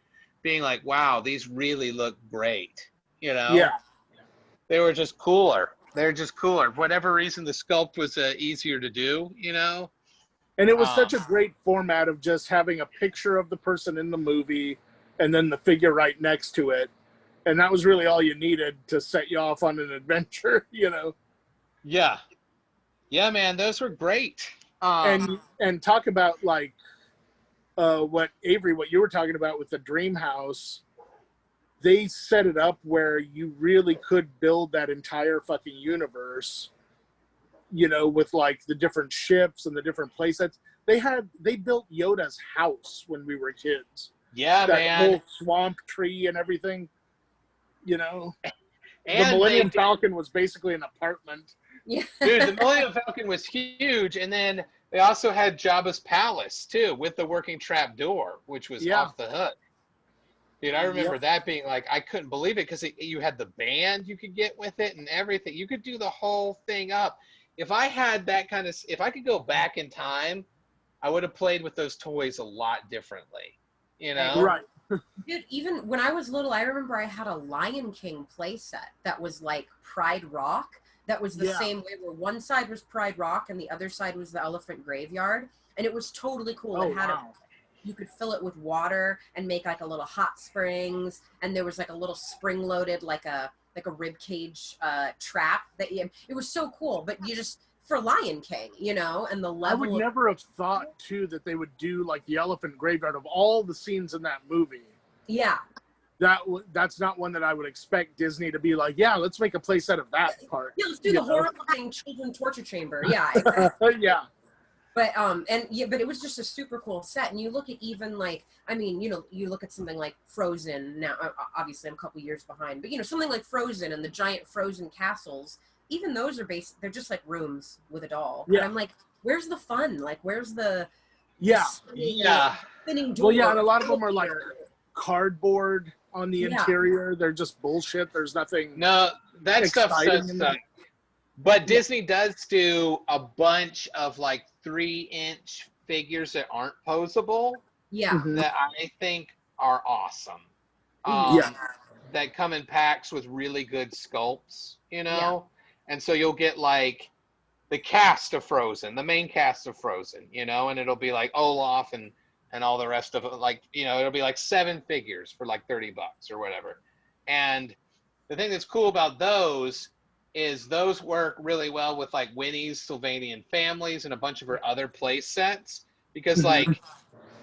being like, wow, these really look great. You know? Yeah. They were just cooler. They're just cooler. For whatever reason, the sculpt was easier to do, you know? And it was such a great format of just having a picture of the person in the movie and then the figure right next to it. And that was really all you needed to set you off on an adventure, you know? Yeah. Yeah, man, those were great. And talk about like what you were talking about with the Dream House. They set it up where you really could build that entire fucking universe, you know, with like the different ships and the different playsets. They built Yoda's house when we were kids. Yeah, that man. whole swamp tree and everything, you know. And the Millennium Falcon was basically an apartment. Yeah. Dude, the Millennium Falcon was huge, and then they also had Jabba's palace too, with the working trap door, which was off the hook. Dude, I remember Yep. that being like, I couldn't believe it because you had the band you could get with it and everything. You could do the whole thing up. If I had that kind of, if I could go back in time, I would have played with those toys a lot differently. You know? Right. Dude, even when I was little, I remember I had a Lion King playset that was like Pride Rock. That was the Yeah. same way where one side was Pride Rock and the other side was the Elephant Graveyard. And it was totally cool. Oh, It had wow. you could fill it with water and make like a little hot springs. And there was like a little spring loaded, like a rib cage trap that it was so cool. But you just, for Lion King, you know, and the I would level of, never have thought, too, that they would do, like, the Elephant Graveyard of all the scenes in that movie. yeah. That's not one that I would expect Disney to be like, yeah, let's make a playset of that part. Yeah, let's do the know? horrifying children torture chamber. Yeah, exactly. Yeah. But but it was just a super cool set. And you look at even like, I mean, you know, you look at something like Frozen. Now, obviously, I'm a couple years behind, but you know, something like Frozen and the giant Frozen castles. Even those are they're just like rooms with a doll. Yeah. And I'm like, where's the fun? Like, where's the Yeah. spinning door? Well, yeah, and a lot of them are like cardboard on the interior. They're just bullshit. There's nothing. No, that stuff exciting says in stuff. But Disney does do a bunch of like 3-inch figures that aren't posable Yeah. Mhm. that I think are awesome. Yeah. That come in packs with really good sculpts, you know? And so you'll get like the cast of Frozen, the main cast of Frozen, you know, and it'll be like Olaf and all the rest of it. Like, you know, it'll be like 7 figures for like $30 or whatever. And the thing that's cool about those is those work really well with like Winnie's Sylvanian Families and a bunch of her other play sets because like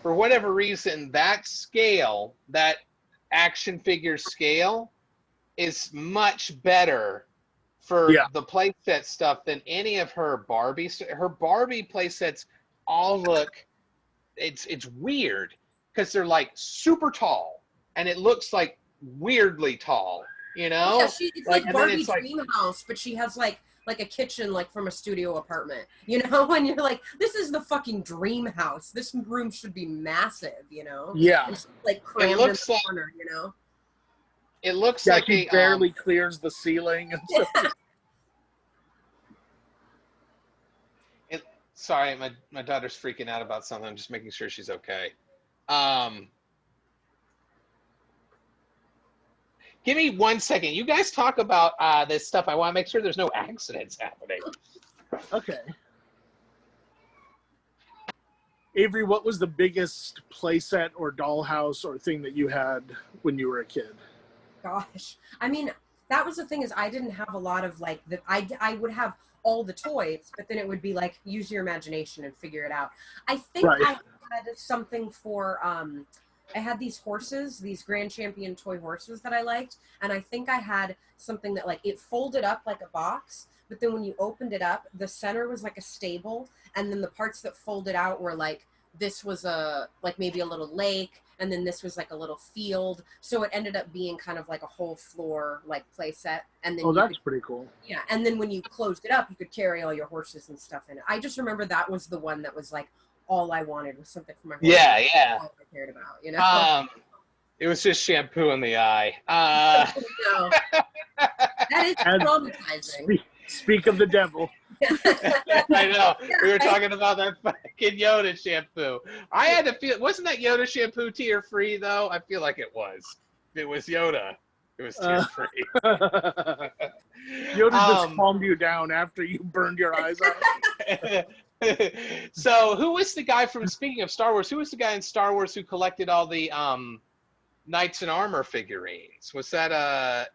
for whatever reason that scale, that action figure scale is much better for the play set stuff than any of her Barbie play sets all look, it's weird because they're like super tall and it looks like weirdly tall. You know, yeah, it's like Barbie Dream House, but she has like a kitchen like from a studio apartment, you know, and you're like, this is the fucking dream house. This room should be massive, you know. Yeah, it's like crammed in the corner, you know. It looks like she barely clears the ceiling. And stuff. Sorry, my daughter's freaking out about something. I'm just making sure she's okay. Give me 1 second. You guys talk about this stuff. I want to make sure there's no accidents happening. Okay. Avery, what was the biggest playset or dollhouse or thing that you had when you were a kid? Gosh, I mean, that was the thing is I didn't have a lot of like I would have all the toys, but then it would be like use your imagination and figure it out. I think I had something for I had these horses, these Grand Champion toy horses that I liked, and I think I had something that like it folded up like a box, but then when you opened it up, the center was like a stable, and then the parts that folded out were like this was a like maybe a little lake, and then this was like a little field, so it ended up being kind of like a whole floor like play set. And then that's pretty cool. Yeah, and then when you closed it up, you could carry all your horses and stuff in it. I just remember that was the one that was like all I wanted was something for my horse. Yeah. All I cared about, you know. It was just shampoo in the eye. No. That is traumatizing. Speak of the devil. I know. We were talking about that fucking Yoda shampoo. I had to feel, wasn't that Yoda shampoo tear free though? I feel like it was. If it was Yoda, it was tear free. Yoda just calmed you down after you burned your eyes out. So who was the guy from, speaking of Star Wars, who was the guy in Star Wars who collected all the Knights in Armor figurines? Was that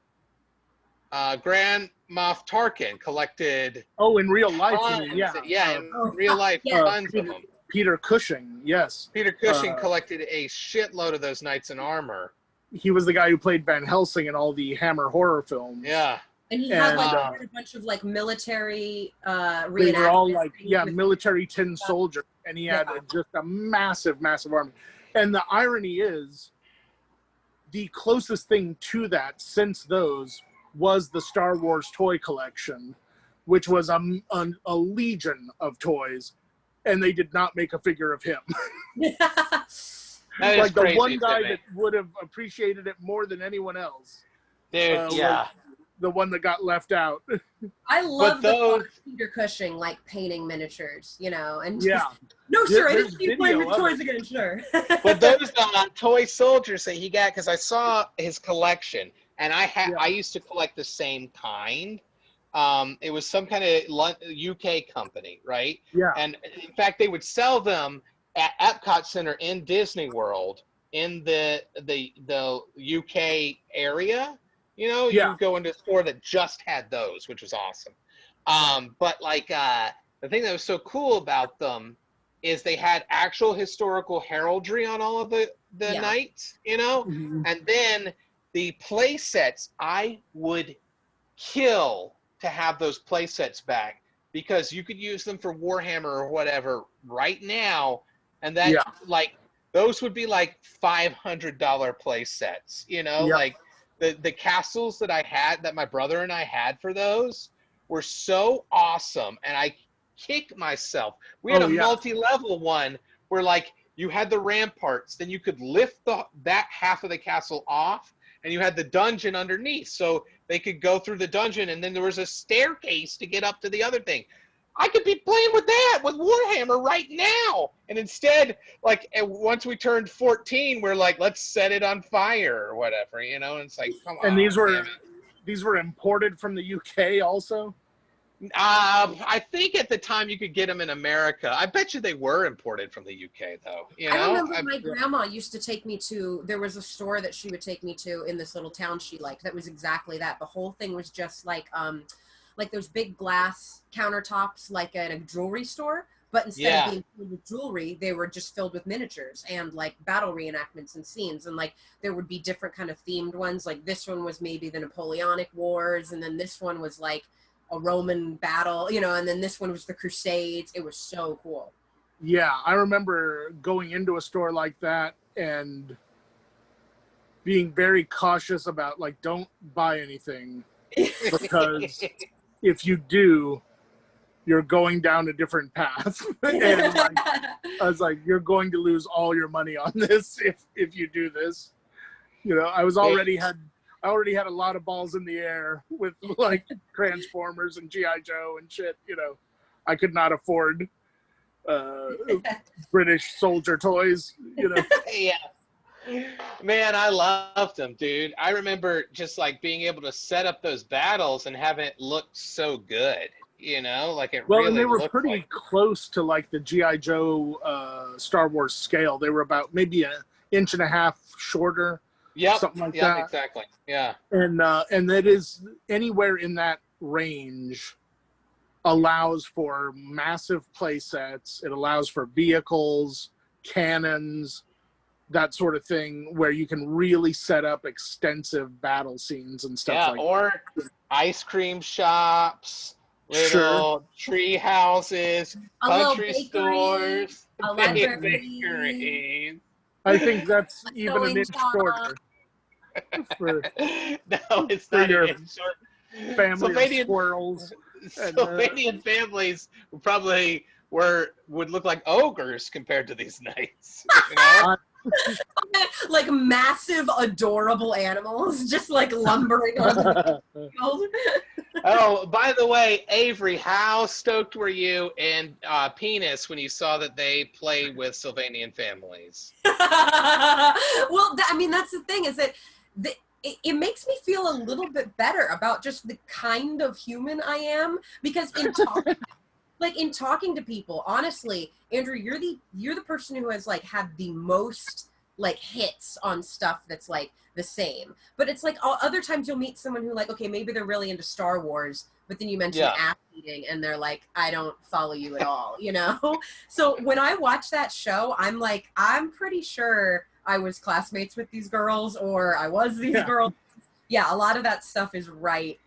Grand Moff Tarkin collected? Oh, in real life, in real life, tons of them. Peter Cushing, yes. Peter Cushing collected a shitload of those Knights in Armor. He was the guy who played Van Helsing in all the Hammer horror films. Yeah. And he had like a bunch of like military reenactments. They were all like, military tin soldier. And he had just a massive, massive army. And the irony is, the closest thing to that since those was the Star Wars toy collection, which was a legion of toys. And they did not make a figure of him. That is like the crazy one to guy me. that would have appreciated it more than anyone else. Dude, was yeah. the one that got left out. I love the those- thought of Peter Cushing like painting miniatures, you know, and just, Yeah. no, sir, I There's didn't see you playing with video of toys again, sure. But those toy soldiers that he got, because I saw his collection, and I used to collect the same kind. It was some kind of UK company, right? Yeah. And in fact, they would sell them at Epcot Center in Disney World in the UK area. You know, you would go into a store that just had those, which was awesome. But like the thing that was so cool about them is they had actual historical heraldry on all of the knights, you know, and then the play sets. I would kill to have those play sets back because you could use them for Warhammer or whatever right now, and that like those would be like $500 play sets, you know, like the castles that I had, that my brother and I had for those were so awesome, and I kick myself. We had a multi-level one where like you had the ramparts, then you could lift that half of the castle off, and you had the dungeon underneath, so they could go through the dungeon, and then there was a staircase to get up to the other thing. I could be playing with that with Warhammer right now, and instead, like once we turned 14, we're like, let's set it on fire or whatever, you know. And it's like, come on. And these were imported from the UK also. I think at the time you could get them in America. I bet you they were imported from the UK, though. You know? I remember my grandma used to take me to, there was a store that she would take me to in this little town she liked. That was exactly that. The whole thing was just like those big glass countertops like at a jewelry store. But instead of being filled with jewelry, they were just filled with miniatures and like battle reenactments and scenes. And like there would be different kind of themed ones. Like this one was maybe the Napoleonic Wars. And then this one was like a Roman battle, you know, and then this one was the Crusades. It was so cool. Yeah, I remember going into a store like that and being very cautious about like, don't buy anything because if you do, you're going down a different path. And like, I was like, you're going to lose all your money on this if you do this. You know, I already had a lot of balls in the air with like Transformers and G.I. Joe and shit. You know, I could not afford British soldier toys, you know. Man, I loved them, dude. I remember just like being able to set up those battles and have it look so good, you know, like it really and they were looked pretty close to like the G.I. Joe Star Wars scale. They were about maybe 1.5 inches shorter. Something like that. Exactly. Yeah. And that is anywhere in that range allows for massive play sets. It allows for vehicles, cannons, that sort of thing, where you can really set up extensive battle scenes and stuff like that. Or ice cream shops, little tree houses, country stores, a bakeries. I think that's even an inch shorter. No, it's not an inch shorter. Family of squirrels. Sylvanian families probably would look like ogres compared to these knights. You know? Like massive, adorable animals, just like lumbering on the field. Oh, by the way, Avery, how stoked were you and Penis when you saw that they play with Sylvanian families? Well, I mean, that's the thing, is that it makes me feel a little bit better about just the kind of human I am, because in talking to people, honestly, Andrew, you're the person who has like had the most like hits on stuff that's like the same. But it's like other times you'll meet someone who like, okay, maybe they're really into Star Wars, but then you mention ass eating and they're like, I don't follow you at all, you know? So when I watch that show, I'm like, I'm pretty sure I was classmates with these girls, or I was these girls. Yeah, a lot of that stuff is right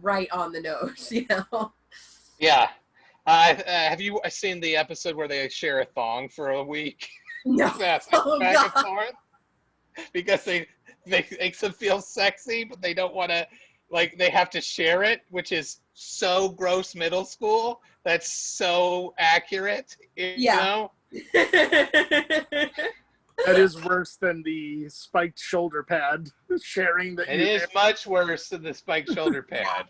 on the nose, you know? Yeah. Have you seen the episode where they share a thong for a week? No. Back and forth? Because they makes them feel sexy, but they don't want to, like, they have to share it, which is so gross middle school. That's so accurate, you know? That is worse than the spiked shoulder pad sharing that It is much worse than the spiked shoulder pad.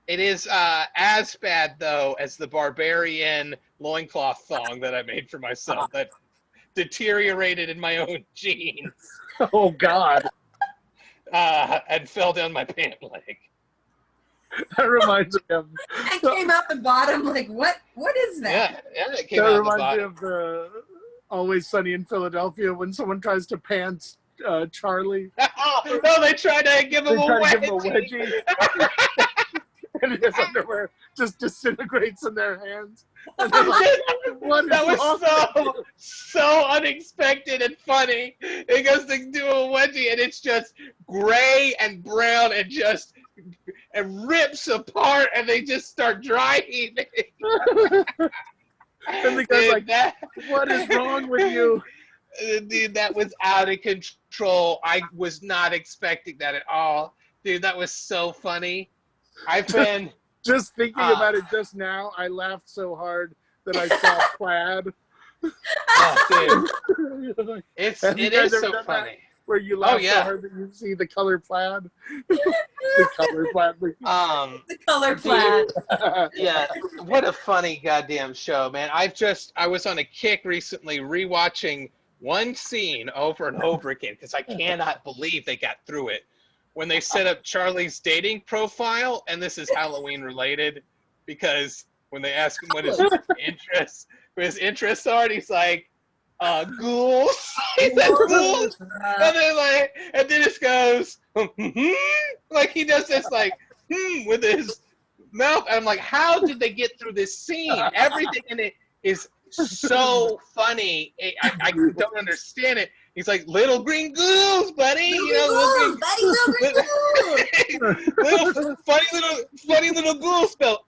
It is as bad, though, as the barbarian loincloth thong that I made for myself that deteriorated in my own jeans. Oh, God. And fell down my pant leg. That reminds me of... It came out the bottom, like, what is that? Yeah, it came That out the reminds me bottom. of the Always Sunny in Philadelphia when someone tries to pants Charlie. Oh, no, they try to give him They a try to give him a wedgie. wedgie. And his underwear just disintegrates in their hands. And they're like, what is That was wrong with so unexpected and funny. It goes to do a wedgie, and it's just gray and brown and just rips apart, and they just start dry heaving. And the guy's like, what is wrong with you? Dude, that was out of control. I was not expecting that at all. Dude, that was so funny. I've been... Just thinking about it just now, I laughed so hard that I saw plaid. Oh, dude. It is so funny. Where you laugh so hard that you see the color plaid. The color plaid. The color plaid. Yeah, what a funny goddamn show, man. I was on a kick recently rewatching one scene over and over again because I cannot believe they got through it. When they set up Charlie's dating profile, and this is Halloween related, because when they ask him what his interests are, he's like, ghouls. He said ghouls. And then it goes, like he does this like, with his mouth. And I'm like, how did they get through this scene? Everything in it is so funny. I don't understand it. He's like, little green ghouls, buddy. Little funny little ghouls spell.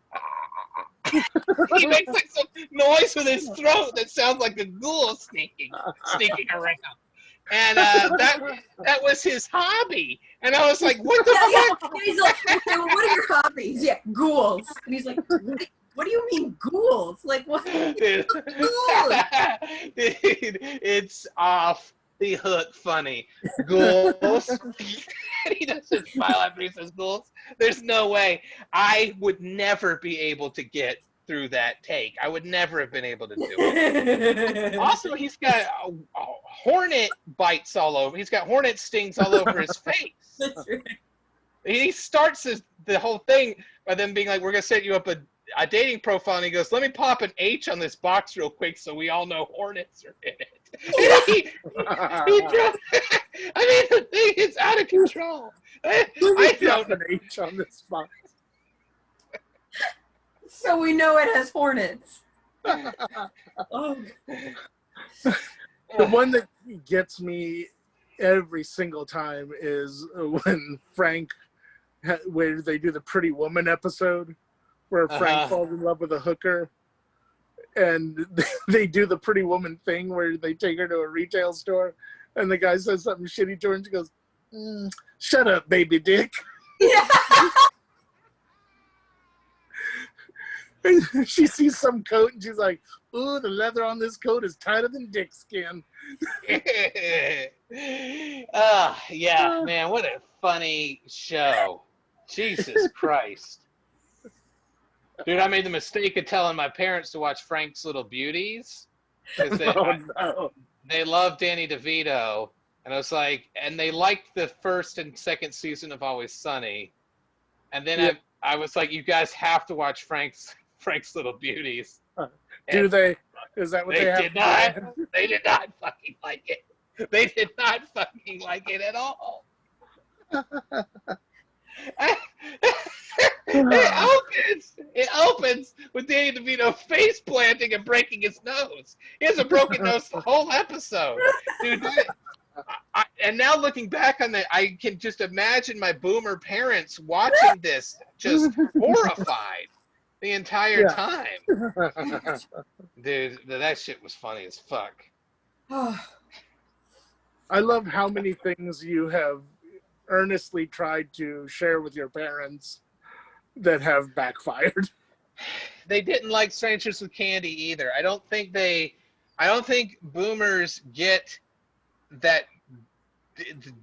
He makes like some noise with his throat that sounds like a ghoul sneaking around. And that was his hobby. And I was like, what the fuck? Yeah. He's like, okay, well, what are your hobbies? Yeah, ghouls. And he's like, what do you mean ghouls? Like, what? Dude, it's off the hook funny. Ghouls. He doesn't smile after he says ghouls. There's no way. I would never be able to get through that take. I would never have been able to do it. Also, he's got hornet bites all over. He's got hornet stings all over his face. That's right. He starts the whole thing by them being like, we're going to set you up a dating profile, and he goes, let me pop an H on this box real quick so we all know hornets are in it. I mean, the thing is out of control. I don't an H on this box. So we know it has hornets. Oh. The one that gets me every single time is when where they do the Pretty Woman episode, where Frank falls in love with a hooker, and they do the Pretty Woman thing where they take her to a retail store, and the guy says something shitty to her, and she goes, shut up, baby dick. Yeah. And she sees some coat, and she's like, ooh, the leather on this coat is tighter than dick skin. Yeah, man, what a funny show. Jesus Christ. Dude, I made the mistake of telling my parents to watch Frank's Little Beauties. Because they love Danny DeVito. And I was like, and they liked the first and second season of Always Sunny. And then I was like, you guys have to watch Frank's Little Beauties. Do they? Is that what they have? Did not. They did not fucking like it. They did not fucking like it at all. It opens with Danny DeVito face planting and breaking his nose. He has a broken nose the whole episode. Dude, and now looking back on that, I can just imagine my boomer parents watching this just horrified the entire time. Dude, that shit was funny as fuck. I love how many things you have earnestly tried to share with your parents that have backfired. They didn't like Strangers with Candy either. I don't think they I don't think boomers get that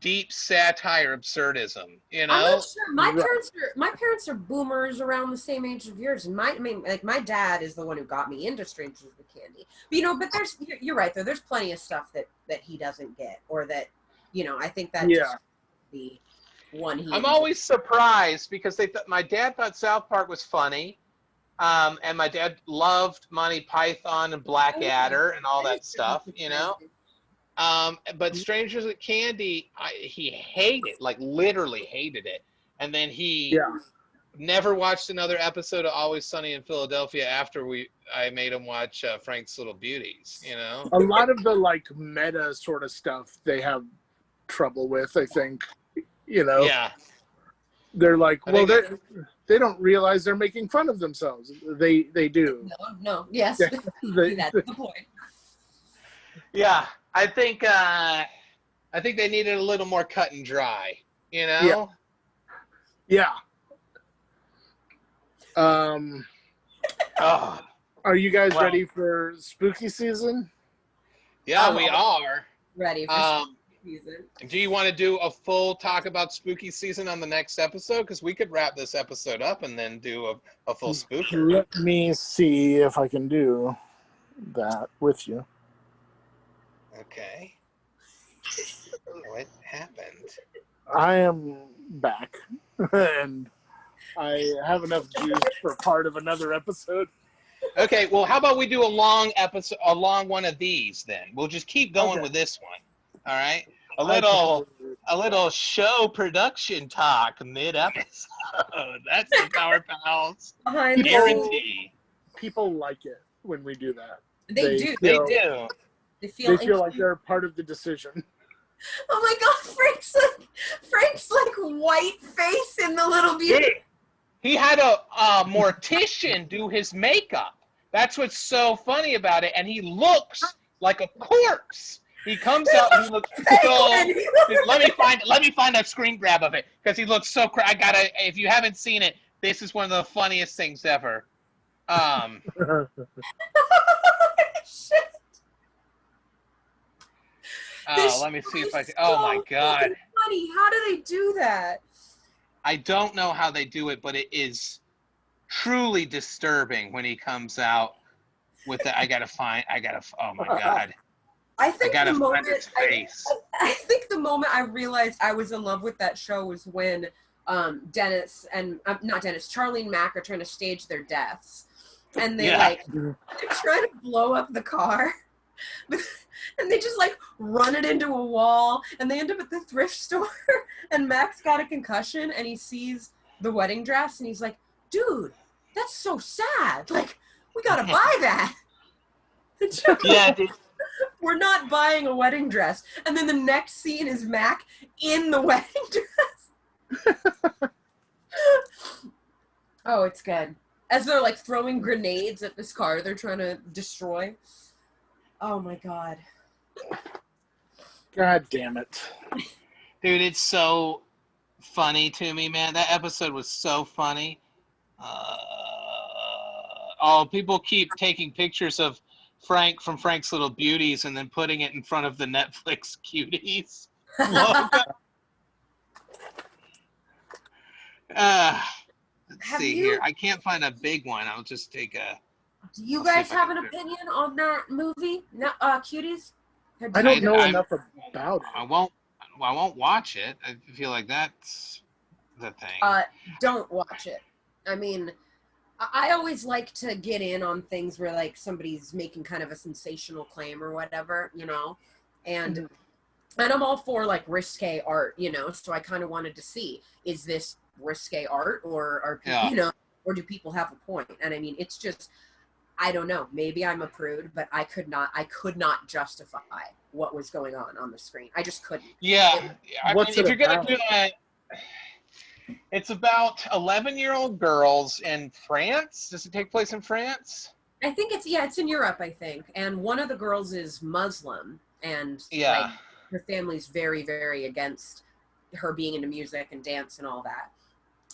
deep satire absurdism, you I'm know? not sure. Right. My parents are boomers around the same age of yours, and I mean, like my dad is the one who got me into Strangers with Candy. But but you're right though. There's plenty of stuff that he doesn't get, or that I think that Yeah. just the one he. I'm always surprised because my dad thought South Park was funny, and my dad loved Monty Python and Blackadder and all that stuff, you know. But Strangers with Candy, he hated, like literally hated it, and then he Yeah. never watched another episode of Always Sunny in Philadelphia after I made him watch Frank's Little Beauties, you know. A lot of the like meta sort of stuff they have trouble with, I think. Yeah. They're like, I well, think they don't realize they're making fun of themselves. They do. No, yes, Yeah, that's the point. Yeah, I think they needed a little more cut and dry, you know. Yeah. Oh, Are you guys ready for spooky season? yeah, we are. Ready for season. Do you want to do a full talk about spooky season on the next episode? Because we could wrap this episode up and then do a full spooker. Let me see if I can do that with you. Okay. What happened? I am back, and I have enough juice for part of another episode. Okay, well, how about we do a long one of these then? We'll just keep going with this one. All right? A little show production talk mid-episode. That's the Power Pals guarantee. People like it when we do that. They do. They feel like they're part of the decision. Oh my God, Frank's like white face in the little beauty. He had a mortician do his makeup. That's what's so funny about it, and he looks like a corpse. He comes out and he looks so. Let me find a screen grab of it because he looks so. If you haven't seen it, this is one of the funniest things ever. Shit. Let me see if I can. Oh my God. Funny. How do they do that? I don't know how they do it, but it is truly disturbing when he comes out with the. Oh my God. I think I gotta find his face. I think the moment I realized I was in love with that show was when Dennis and not Dennis, Charlie and Mac are trying to stage their deaths, and they're trying to blow up the car, and they just like run it into a wall, and they end up at the thrift store, and Mac's got a concussion, and he sees the wedding dress, and he's like, "Dude, that's so sad. Like, we gotta buy that." Yeah, dude. We're not buying a wedding dress. And then the next scene is Mac in the wedding dress. Oh, it's good. As they're like throwing grenades at this car they're trying to destroy. Oh my God. God damn it. Dude, it's so funny to me, man. That episode was so funny. People keep taking pictures of Frank from Frank's Little Beauties and then putting it in front of the Netflix Cuties logo. Let's see here. I can't find a big one. I'll just take a. Do you guys have an opinion on that movie? No, Cuties? I don't know enough about it. I won't watch it. I feel like that's the thing. Don't watch it. I mean, I always like to get in on things where like somebody's making kind of a sensational claim or whatever, and I'm all for like risque art, so I kind of wanted to see, is this risque art or are people, or do people have a point? And I mean, it's just, I don't know, maybe I'm a prude, but I could not justify what was going on the screen. I just couldn't. Yeah. If you're going to do that, it's about 11-year-old girls in France. Does it take place in France? I think it's in Europe, I think. And one of the girls is Muslim, and like, her family's very, very against her being into music and dance and all that.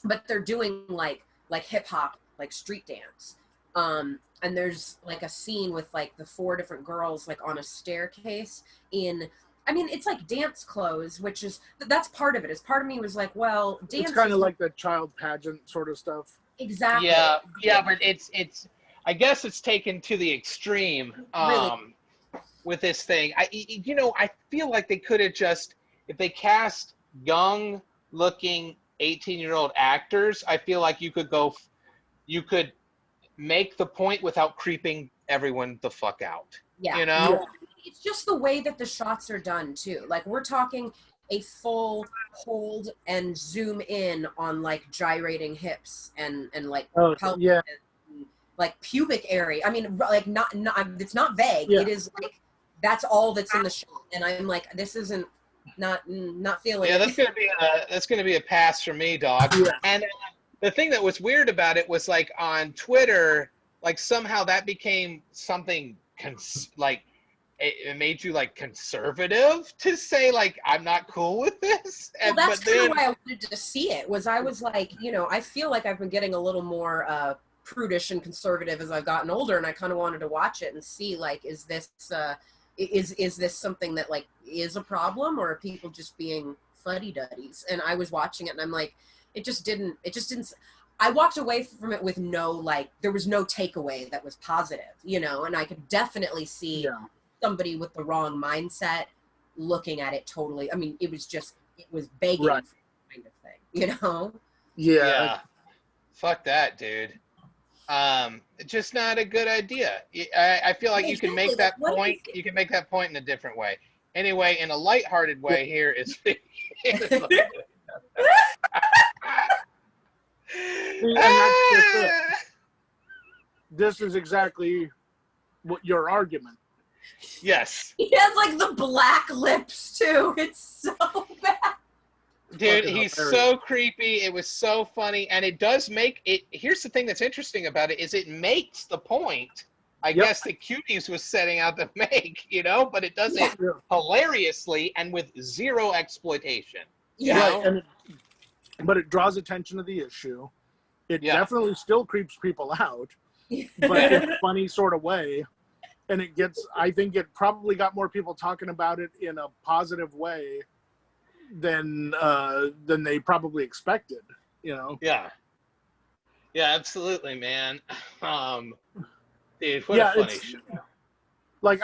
But they're doing like hip hop, like street dance. And there's like a scene with like the 4 different girls like on a staircase in, I mean, it's like dance clothes, which is, that's part of it. Is part of me was like, well, dance It's kind is of like the child pageant sort of stuff. exactly. Yeah, but it's I guess it's taken to the extreme Really, with this thing. I feel like they could have just, if they cast young looking 18-year-old actors, I feel like you could make the point without creeping everyone the fuck out. yeah. You know? Yeah. It's just the way that the shots are done too. Like we're talking a full hold and zoom in on like gyrating hips and like Oh, pelvis yeah. and, like pubic area. I mean, like not it's not vague. Yeah. It is like that's all that's in the shot, and I'm like, this isn't not feeling Yeah, it. that's gonna be a pass for me, dog. Yeah. And the thing that was weird about it was like on Twitter, like somehow that became something like it made you like conservative to say like I'm not cool with this. Well, And that's but kind then of why I wanted to see it. Was I was like, I feel like I've been getting a little more prudish and conservative as I've gotten older, and I kind of wanted to watch it and see like, is this something that like is a problem, or are people just being fuddy-duddies? And I was watching it, and I'm like, it just didn't. I walked away from it with no like, there was no takeaway that was positive, and I could definitely see Yeah. somebody with the wrong mindset looking at it totally. I mean, it was begging Right. for that kind of thing, Yeah. fuck that, dude. Just not a good idea. I feel like you can make Exactly, that like, what point. is it? You can make that point in a different way. Anyway, in a lighthearted way, here is. And that's just it. This is exactly what your argument. Yes, He has like the black lips too. It's so bad. dude, Fucking he's hilarious. so creepy. It was so funny, and it does make it. Here's the thing that's interesting about it is it makes the point. I Yep. guess the Cuties was setting out to make, but it does it Yeah. hilariously and with zero exploitation. Yeah. Right. And but it draws attention to the issue. It Yeah. definitely still creeps people out, but in a funny sort of way. And I think it probably got more people talking about it in a positive way than they probably expected, Yeah. Yeah, absolutely, man. Dude, what Yeah, a funny it's show. like,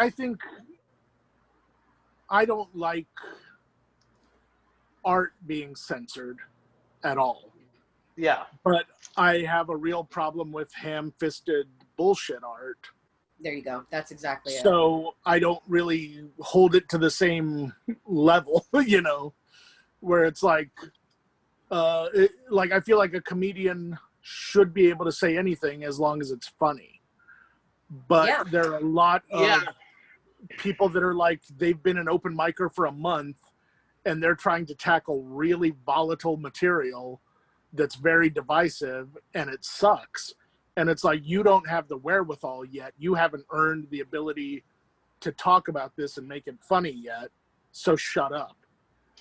I don't like art being censored at all. Yeah. But I have a real problem with ham-fisted bullshit art. There you go. That's exactly it. So I don't really hold it to the same level, where it's like, I feel like a comedian should be able to say anything as long as it's funny. But Yeah. there are a lot of Yeah. people that are like, they've been an open micer for a month and they're trying to tackle really volatile material that's very divisive, and it sucks. And it's like, you don't have the wherewithal yet. You haven't earned the ability to talk about this and make it funny yet. So shut up.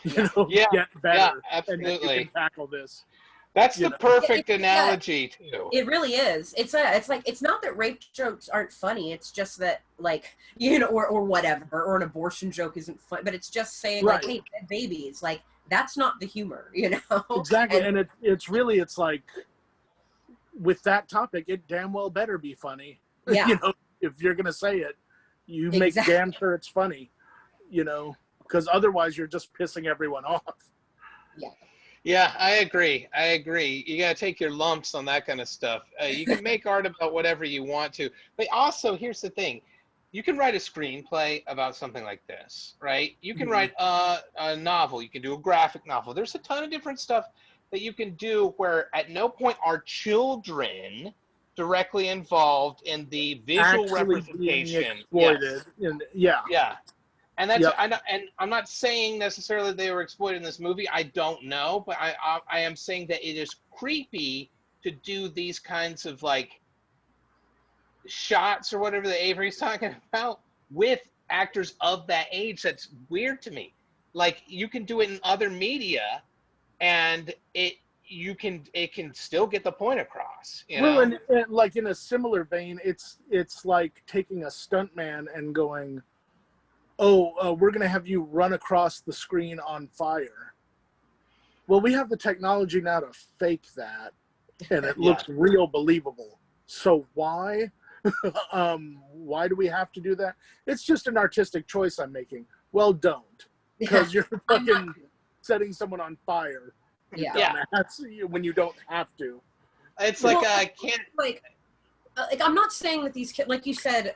Yeah. Get better. Yeah, And then you absolutely. can tackle this. That's the perfect It's analogy, too. It really is. It's like, it's not that rape jokes aren't funny. It's just that like, or whatever, or an abortion joke isn't fun, but it's just saying Right. like, hey, dead babies, like that's not the humor, Exactly. And And it's like, with that topic, it damn well better be funny. yeah, If you're going to say it, you make Exactly. damn sure it's funny, because otherwise you're just pissing everyone off. Yeah, I agree. You got to take your lumps on that kind of stuff. You can make art about whatever you want to. But also, here's the thing. You can write a screenplay about something like this, right? You can write a novel. You can do a graphic novel. There's a ton of different stuff that you can do where at no point are children directly involved in the visual Actually being representation. exploited. And Yeah. And that's Yep. and I'm not saying necessarily they were exploited in this movie. I don't know, but I am saying that it is creepy to do these kinds of like shots or whatever that Avery's talking about with actors of that age. That's weird to me. Like you can do it in other media, and it can still get the point across, you Well, know? and like in a similar vein, it's like taking a stuntman and going, "Oh, we're going to have you run across the screen on fire." Well, we have the technology now to fake that, and it Yeah. looks real believable. So why? Why do we have to do that? It's just an artistic choice I'm making. Well, don't, because you're fucking setting someone on fire. You Yeah. dumbass, when you don't have to. It's Well, like I can't. like I'm not saying that these kids, like you said,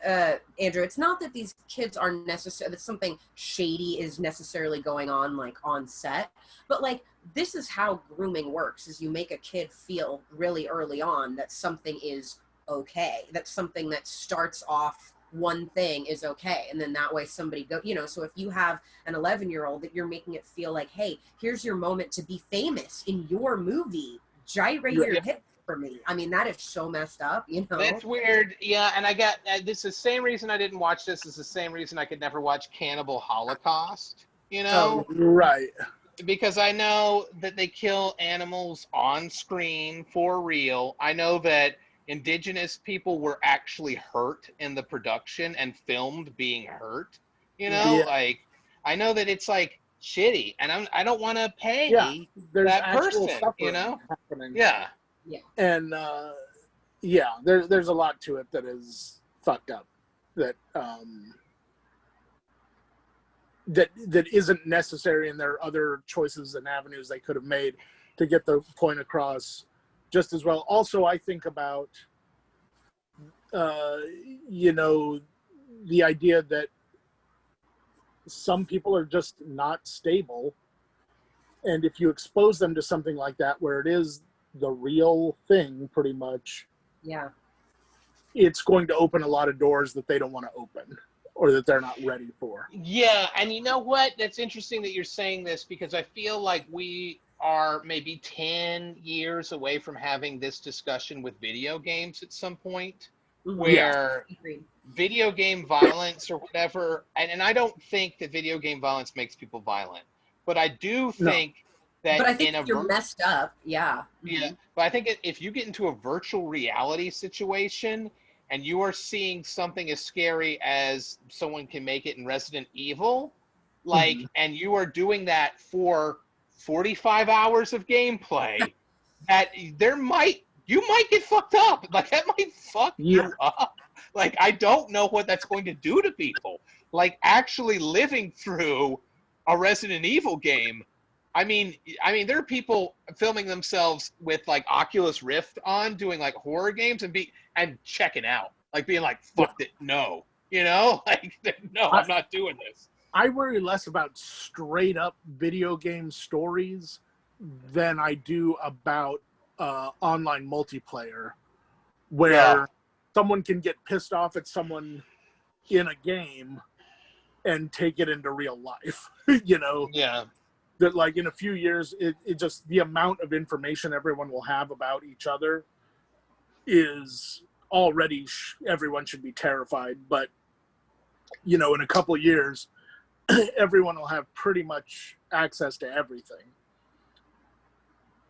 Andrew, it's not that these kids are necessarily, that something shady is necessarily going on, like, on set, but, like, this is how grooming works, is you make a kid feel really early on that something is okay, that something that starts off one thing is okay, and then that way somebody go, you know, so if you have an 11-year-old that you're making it feel like, hey, here's your moment to be famous in your movie, gyrate your Yeah. hips for me. I mean, that is so messed up, you know? That's weird. Yeah, and I got this is the same reason I didn't watch this. Is the same reason I could never watch Cannibal Holocaust. You know, Right. because I know that they kill animals on screen for real. I know that indigenous people were actually hurt in the production and filmed being hurt. You know, Yeah. like I know that it's like shitty, and I don't want to Yeah. pay There's that actual person. You suffering know, happening. yeah. And yeah, there's a lot to it that is fucked up. That that isn't necessary, and there are other choices and avenues they could have made to get the point across just as well. Also, I think about you know, the idea that some people are just not stable, and if you expose them to something like that where it is the real thing pretty much, Yeah. it's going to open a lot of doors that they don't want to open or that they're not ready for. Yeah, and you know what? That's interesting that you're saying this because I feel like we are maybe 10 years away from having this discussion with video games at some point Yeah. where video game violence or whatever, and I don't think that video game violence makes people violent, but I do No. think that But I think in a if you're messed up, yeah. yeah, but I think if you get into a virtual reality situation and you are seeing something as scary as someone can make it in Resident Evil, like, and you are doing that for 45 hours of gameplay, that you might get fucked up. Like, that might fuck you up. Like, I don't know what that's going to do to people. Like, actually living through a Resident Evil game. I mean, there are people filming themselves with like Oculus Rift on, doing like horror games and checking out, like being like, "Fuck it, no," you know, like, "No, I'm not doing this." I worry less about straight up video game stories than I do about online multiplayer, where someone can get pissed off at someone in a game and take it into real life. You know. Yeah. That like in a few years, it just the amount of information everyone will have about each other is already everyone should be terrified. But you know, in a couple of years, everyone will have pretty much access to everything.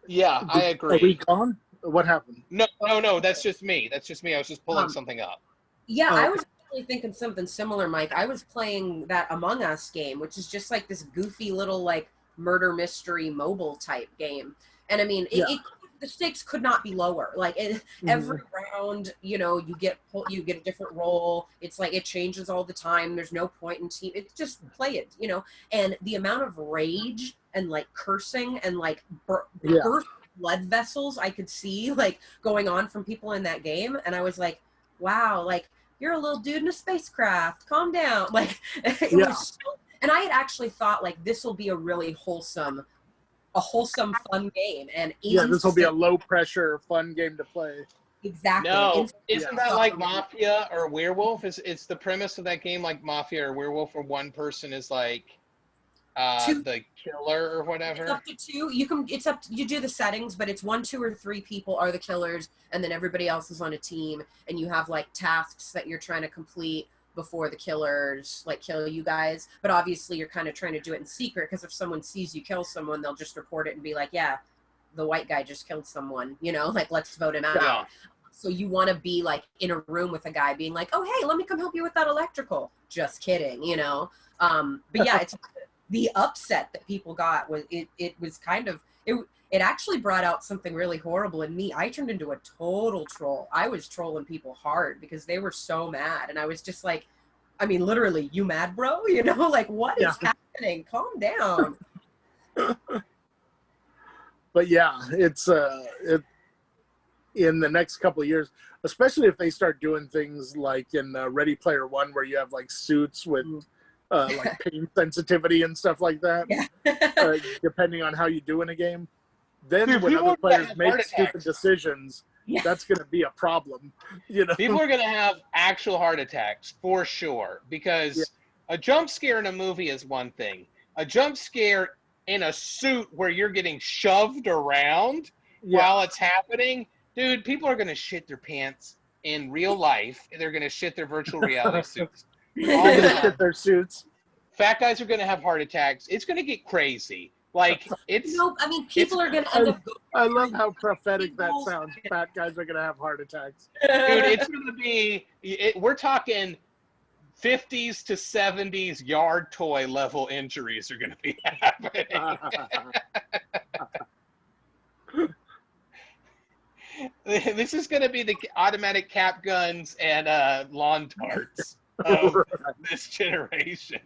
Yeah, I agree. Are we gone? What happened? No, that's just me. That's just me. I was just pulling something up. Yeah, I was actually thinking something similar, Mike. I was playing that Among Us game, which is just like this goofy little like murder mystery mobile type game. And I mean, the stakes could not be lower. Like every round, you know, you get a different role. It's like it changes all the time. There's no point in team. It's just play it, you know. And the amount of rage and like cursing and like burst blood vessels I could see like going on from people in that game, and I was like, wow, like you're a little dude in a spacecraft. Calm down. Like it was so, and I had actually thought like this will be a really wholesome, fun game. And this will be a low pressure, fun game to play. Exactly. No, isn't that like Mafia or Werewolf? It's the premise of that game like Mafia or Werewolf, where one person is like the killer or whatever? It's up to 2. You do the settings, but it's 1, 2, or 3 people are the killers, and then everybody else is on a team, and you have like tasks that you're trying to complete before the killers like kill you guys. But obviously you're kind of trying to do it in secret, because if someone sees you kill someone, they'll just report it and be like, yeah, the white guy just killed someone, you know, like, let's vote him out. Yeah. So you want to be like in a room with a guy being like, oh, hey, let me come help you with that electrical. Just kidding, you know? But yeah, it's the upset that people got was, it was kind of, it actually brought out something really horrible in me. I turned into a total troll. I was trolling people hard because they were so mad. And I was just like, I mean, literally, you mad, bro? You know, like, what is happening? Calm down. But yeah, it's in the next couple of years, especially if they start doing things like in Ready Player One, where you have like suits with like pain sensitivity and stuff like that, depending on how you do in a game. Then dude, when other players make stupid decisions, that's going to be a problem. You know, people are going to have actual heart attacks for sure, because a jump scare in a movie is one thing. A jump scare in a suit where you're getting shoved around while it's happening, dude, people are going to shit their pants in real life. They're going to shit their virtual reality suits. All the shit their suits. Fat guys are going to have heart attacks. It's going to get crazy. Like, it's... No, I mean, people are going to end up... I love how prophetic that sounds. Fat guys are going to have heart attacks. Dude, it's going to be... we're talking 50s to 70s yard toy level injuries are going to be happening. This is going to be the automatic cap guns and lawn darts of this generation.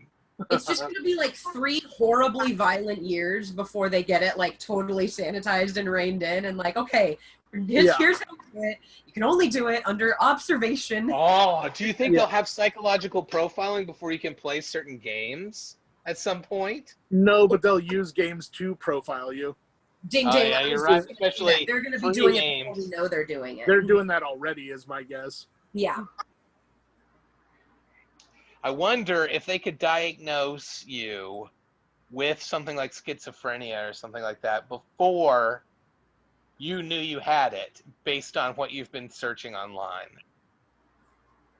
It's just going to be like 3 horribly violent years before they get it like totally sanitized and reined in and like, okay, here's how you do it. You can only do it under observation. Oh, do you think they'll have psychological profiling before you can play certain games at some point? No, but they'll use games to profile you. Ding, ding. Yeah, you're right. Especially they're going to be doing it before we know they're doing it. They're doing that already, is my guess. Yeah. I wonder if they could diagnose you with something like schizophrenia or something like that before you knew you had it, based on what you've been searching online.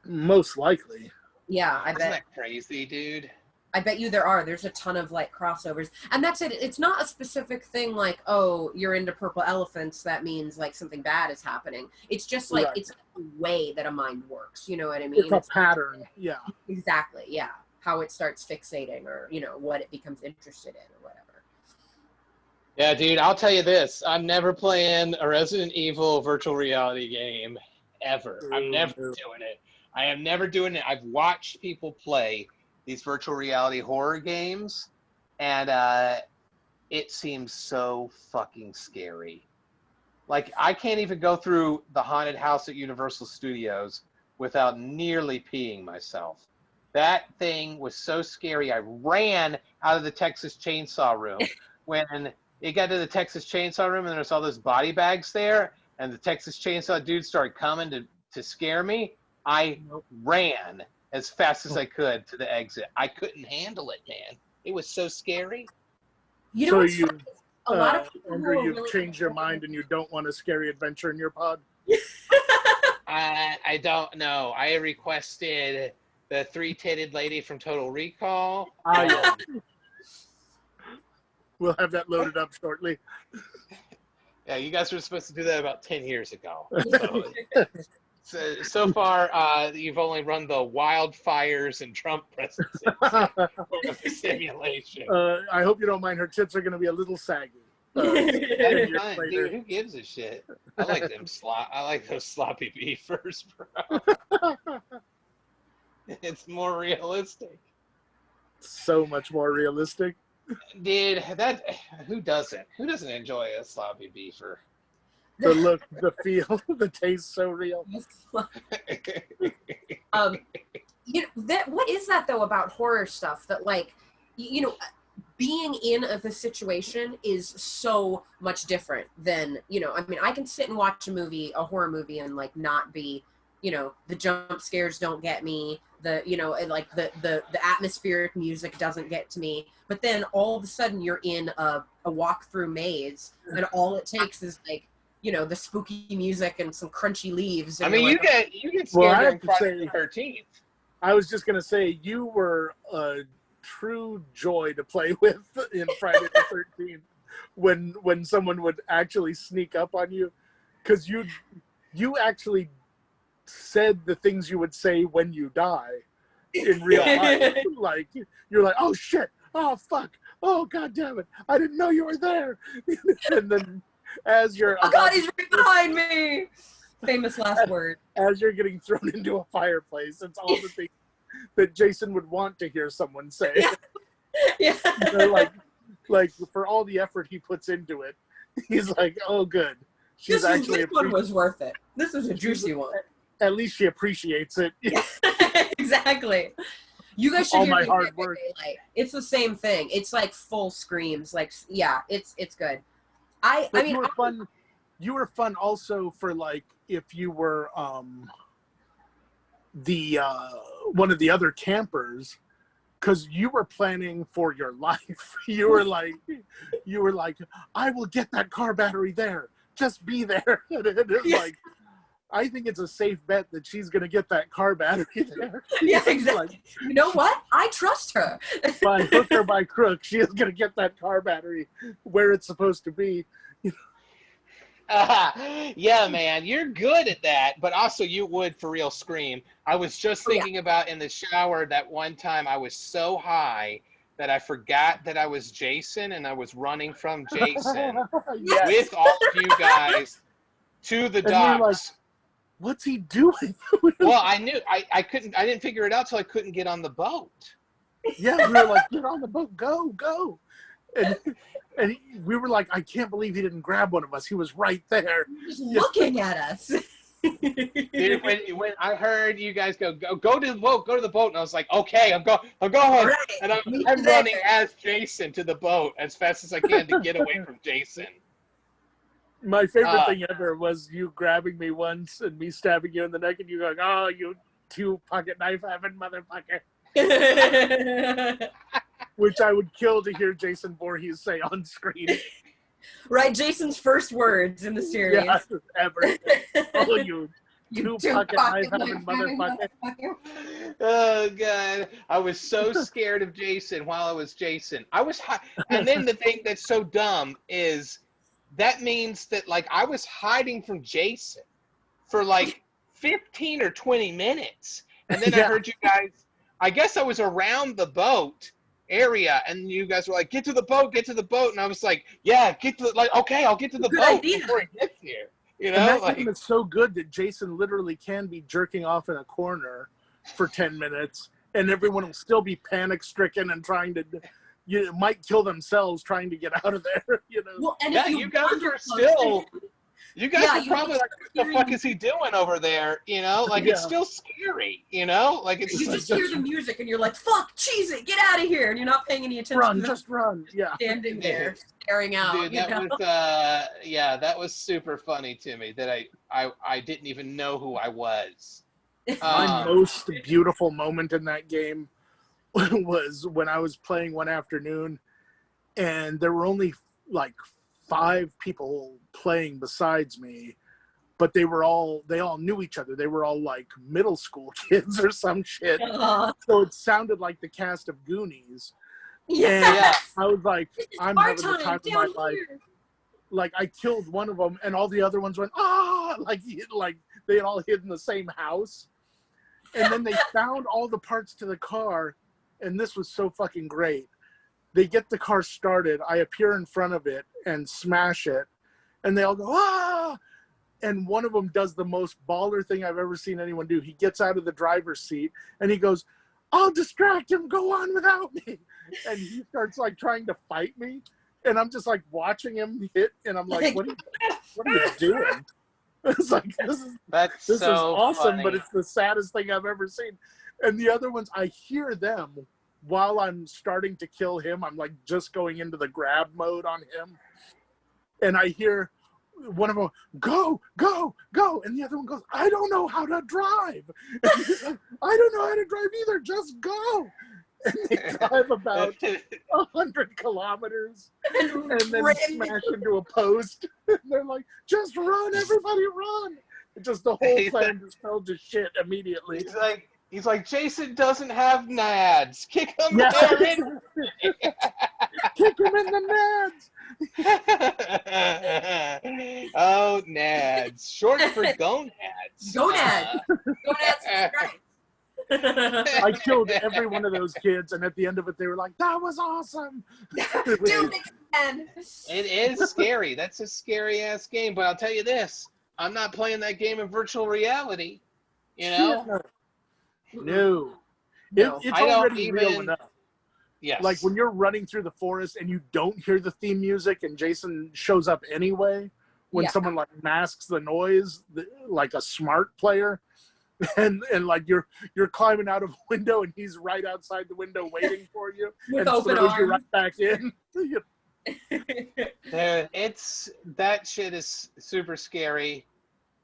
Most likely. Yeah, I bet. Isn't that crazy, dude? I bet you there's a ton of like crossovers, and that's it. It's not a specific thing like, oh, you're into purple elephants, that means like something bad is happening. It's just like it's a way that a mind works. You know what I mean? It's a pattern. Yeah. Exactly. Yeah. How it starts fixating, or you know what it becomes interested in, or whatever. Yeah, dude. I'll tell you this: I'm never playing a Resident Evil virtual reality game ever. I'm never doing it. I am never doing it. I've watched people play these virtual reality horror games, and it seems so fucking scary. Like, I can't even go through the haunted house at Universal Studios without nearly peeing myself. That thing was so scary. I ran out of the Texas Chainsaw Room. When it got to the Texas Chainsaw Room and there's all those body bags there, and the Texas Chainsaw dude started coming to scare me, I ran as fast as I could to the exit. I couldn't handle it, man. It was so scary. You know, so a lot of people Andrew, you've really changed your mind and you don't want a scary adventure in your pod? I don't know. I requested the 3-titted lady from Total Recall. We'll have that loaded up shortly. Yeah, you guys were supposed to do that about 10 years ago. So far, you've only run the wildfires and Trump presidency of the simulation. I hope you don't mind. Her tits are going to be a little saggy. That's fine, dude. Who gives a shit? I like them. I like those sloppy beefers, bro. It's more realistic. So much more realistic, dude. Who doesn't? Who doesn't enjoy a sloppy beefer? The look, the feel, the taste, so real. You know, what is that though about horror stuff? That like, you know, being in the situation is so much different than, you know. I mean, I can sit and watch a horror movie, and like not be, you know, the jump scares don't get me. You know, and like the atmospheric music doesn't get to me. But then all of a sudden you're in a walk-through maze, and all it takes is like, you know, the spooky music and some crunchy leaves. And I mean, you get scared during Friday the 13th. I was just gonna say, you were a true joy to play with in Friday the 13th. when someone would actually sneak up on you, because you actually said the things you would say when you die in real life. Like, you're like, oh shit, oh fuck, oh god damn it, I didn't know you were there. And then as you're oh god, he's right behind me. Famous last word. As you're getting thrown into a fireplace, it's all the things that Jason would want to hear someone say. Yeah. They're like for all the effort he puts into it, he's like, oh good, she's this one was worth it. This was a juicy one. At least she appreciates it. Exactly. You guys should all hear my me hard work. Daylight. It's the same thing. It's like full screams. Like, yeah, it's good. I mean, you were fun. You were fun also for like if you were the one of the other campers, because you were planning for your life. You were like, I will get that car battery there. Just be there. And it's like, I think it's a safe bet that she's gonna get that car battery there. Yeah, exactly. Like, you know what? I trust her. By hook or by crook, she is gonna get that car battery where it's supposed to be. Yeah, man, you're good at that, but also you would for real scream. I was just thinking about in the shower that one time I was so high that I forgot that I was Jason and I was running from Jason with all of you guys to the docks. Like, what's he doing? Well, I knew I didn't figure it out till I couldn't get on the boat. Yeah, we were like, get on the boat, go. And we were like, I can't believe he didn't grab one of us. He was right there. Just looking at us. Dude, when I heard you guys go to the boat, and I was like, okay, I'm going. Right. And I'm running as Jason to the boat as fast as I can to get away from Jason. My favorite thing ever was you grabbing me once and me stabbing you in the neck and you going, oh, you 2 pocket knife having motherfucker. Which I would kill to hear Jason Voorhees say on screen. Right, Jason's first words in the series. Yeah, ever. Oh, you 2 pocket knife having motherfucker. Oh god, I was so scared of Jason while I was Jason. I was and then the thing that's so dumb is that means that like I was hiding from Jason for like 15 or 20 minutes. And then I heard you guys, I guess I was around the boat area and you guys were like, get to the boat. And I was like, yeah, okay, I'll get to the boat before he gets here. You know, and that like, game is so good that Jason literally can be jerking off in a corner for 10 minutes and everyone will still be panic stricken and trying to, might kill themselves trying to get out of there. You know. Well, and yeah, you guys are still. You guys are probably like, what the fuck is he doing over there? You know, like it's still scary. You know, like it's you just hear the music and you're like, "Fuck, cheese it, get out of here!" And you're not paying any attention. Just run. Yeah, standing there staring out. Dude, that was super funny to me that I didn't even know who I was. My most beautiful moment in that game was when I was playing one afternoon, and there were only like 5 people playing besides me, but they all knew each other. They were all like middle school kids or some shit. So it sounded like the cast of Goonies. Yeah. I was like, I'm having the time of my life. Like I killed one of them and all the other ones went, like they had all hid in the same house. And then they found all the parts to the car, and this was so fucking great. They get the car started, I appear in front of it and smash it, and they all go, ah! And one of them does the most baller thing I've ever seen anyone do. He gets out of the driver's seat, and he goes, I'll distract him, go on without me. And he starts like trying to fight me, and I'm just like watching him hit, and I'm like, what are you doing? It's like, this is awesome, funny. But it's the saddest thing I've ever seen. And the other ones, I hear them while I'm starting to kill him. I'm like just going into the grab mode on him. And I hear one of them, go, go, go. And the other one goes, I don't know how to drive. And he's like, I don't know how to drive either. Just go. And they drive about 100 kilometers and then smash into a post. And they're like, just run, everybody run. And just the whole plan just fell to shit immediately. He's like, Jason doesn't have nads. Kick him there. Kick him in the nads. Oh, nads. Short for gonads. Gonads. Gonads is right. I killed every one of those kids, and at the end of it, they were like, "That was awesome." Do it again. It is scary. That's a scary ass game. But I'll tell you this: I'm not playing that game in virtual reality. You know? No. It's I don't already real enough. Yes. Like when you're running through the forest and you don't hear the theme music, and Jason shows up anyway. When someone like masks the noise, like a smart player. And like you're climbing out of a window and he's right outside the window waiting for you with and open throws arms. you right back in. That shit is super scary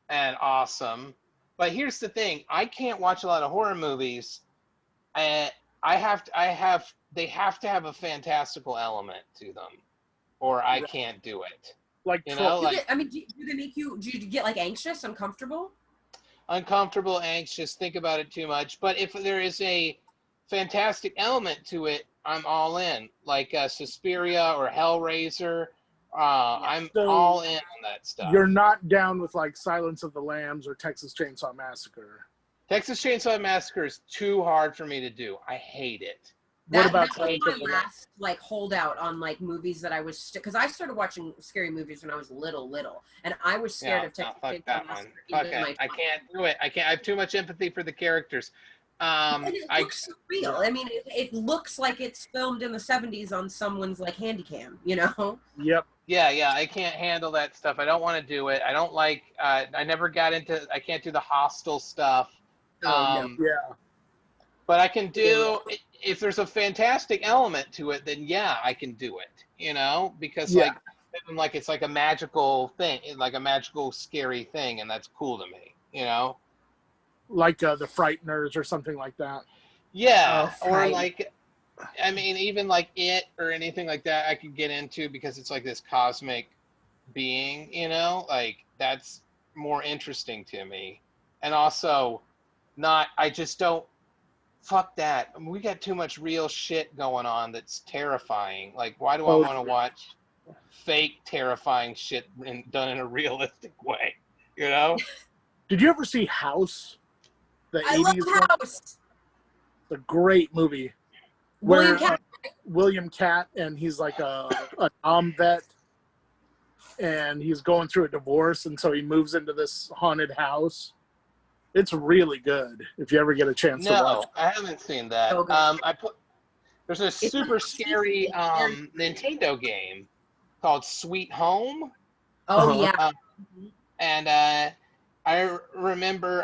and awesome. But here's the thing: I can't watch a lot of horror movies. They have to have a fantastical element to them, or I can't do it. Like do they make you? Do you get like anxious, uncomfortable? Uncomfortable, anxious, think about it too much. But if there is a fantastic element to it, I'm all in. Like Suspiria or Hellraiser, I'm all in on that stuff. You're not down with like Silence of the Lambs or Texas Chainsaw Massacre. Texas Chainsaw Massacre is too hard for me to do. I hate it. That was my last like holdout on like movies that I was because I started watching scary movies when I was little, and I was scared of Texas Chainsaw Massacre. I can't do it. I can't. I have too much empathy for the characters. And it looks real. I mean, it looks like it's filmed in the 70s on someone's like handy cam, you know? Yep. Yeah. I can't handle that stuff. I don't want to do it. I don't like. I never got into. I can't do the hostile stuff. Yeah. But I can do if there's a fantastic element to it, then I can do it. You know, because like it's like a magical thing, like a magical scary thing, and that's cool to me. You know, like the Frighteners or something like that. Yeah, or like, I mean, even like It or anything like that, I could get into because it's like this cosmic being. You know, like that's more interesting to me, and also not. I just don't. Fuck that. I mean, we got too much real shit going on that's terrifying. Like, why do I want to watch fake terrifying shit done in a realistic way? You know? Did you ever see House? I love House. It's a great movie. William Catt, and he's like a vet, and he's going through a divorce, and so he moves into this haunted house. It's really good if you ever get a chance to watch it. No, I haven't seen that. There's a super scary Nintendo game called Sweet Home. Oh yeah. And I remember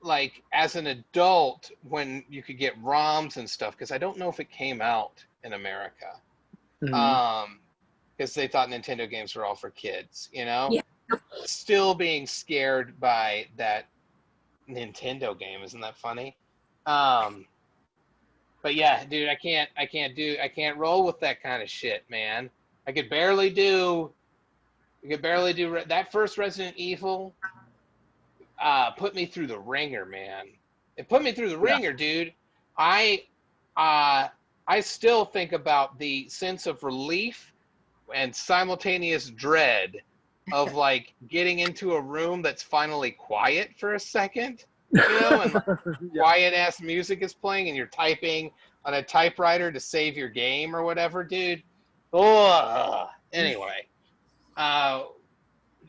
like as an adult when you could get ROMs and stuff, because I don't know if it came out in America. Because they thought Nintendo games were all for kids, you know? Yeah. Still being scared by that Nintendo game, isn't that funny? But yeah, dude, I can't roll with that kind of shit, man. I could barely do that first Resident Evil. Put me through the ringer, man. It put me through the ringer, dude. I still think about the sense of relief and simultaneous dread of like getting into a room that's finally quiet for a second, you know, and quiet ass music is playing and you're typing on a typewriter to save your game or whatever, dude. Anyway,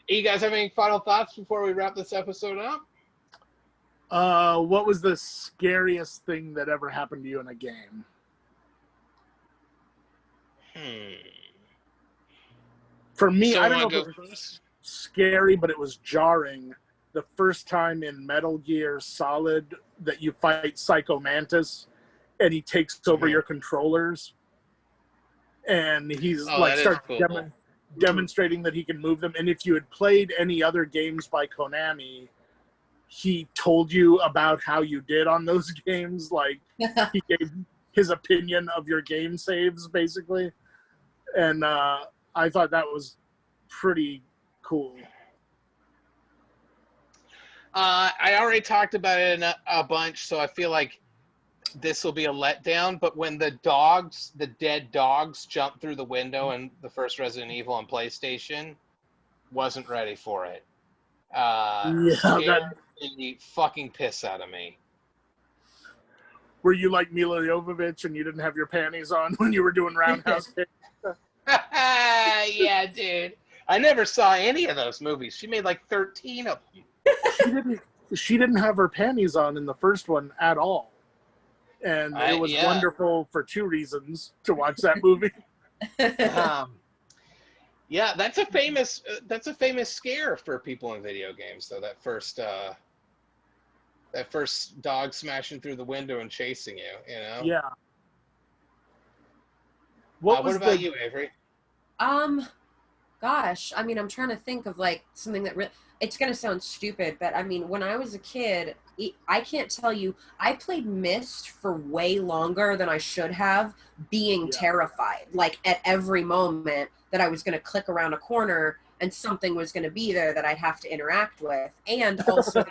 you guys have any final thoughts before we wrap this episode up? What was the scariest thing that ever happened to you in a game? For me, I don't know if it was scary, but it was jarring. The first time in Metal Gear Solid that you fight Psycho Mantis, and he takes over your controllers, and he's demonstrating that he can move them. And if you had played any other games by Konami, he told you about how you did on those games. Like he gave his opinion of your game saves, basically. And I thought that was pretty cool. I already talked about it a bunch, so I feel like this will be a letdown, but when the dead dogs jumped through the window in the first Resident Evil on PlayStation, wasn't ready for it. Yeah, Scared the fucking piss out of me. Were you like Mila Jovovich and you didn't have your panties on when you were doing roundhouse kicks? Yeah, dude. I never saw any of those movies. She made like 13 of them. She didn't have her panties on in the first one at all. And it was wonderful for two reasons to watch that movie. Yeah, that's a famous scare for people in video games, though. That first dog smashing through the window and chasing you, you know? Yeah. What about you, Avery? Gosh, I mean, I'm trying to think of like something that it's going to sound stupid, but I mean, when I was a kid, I can't tell you, I played Myst for way longer than I should have, being terrified, like at every moment that I was going to click around a corner and something was going to be there that I'd have to interact with. And also,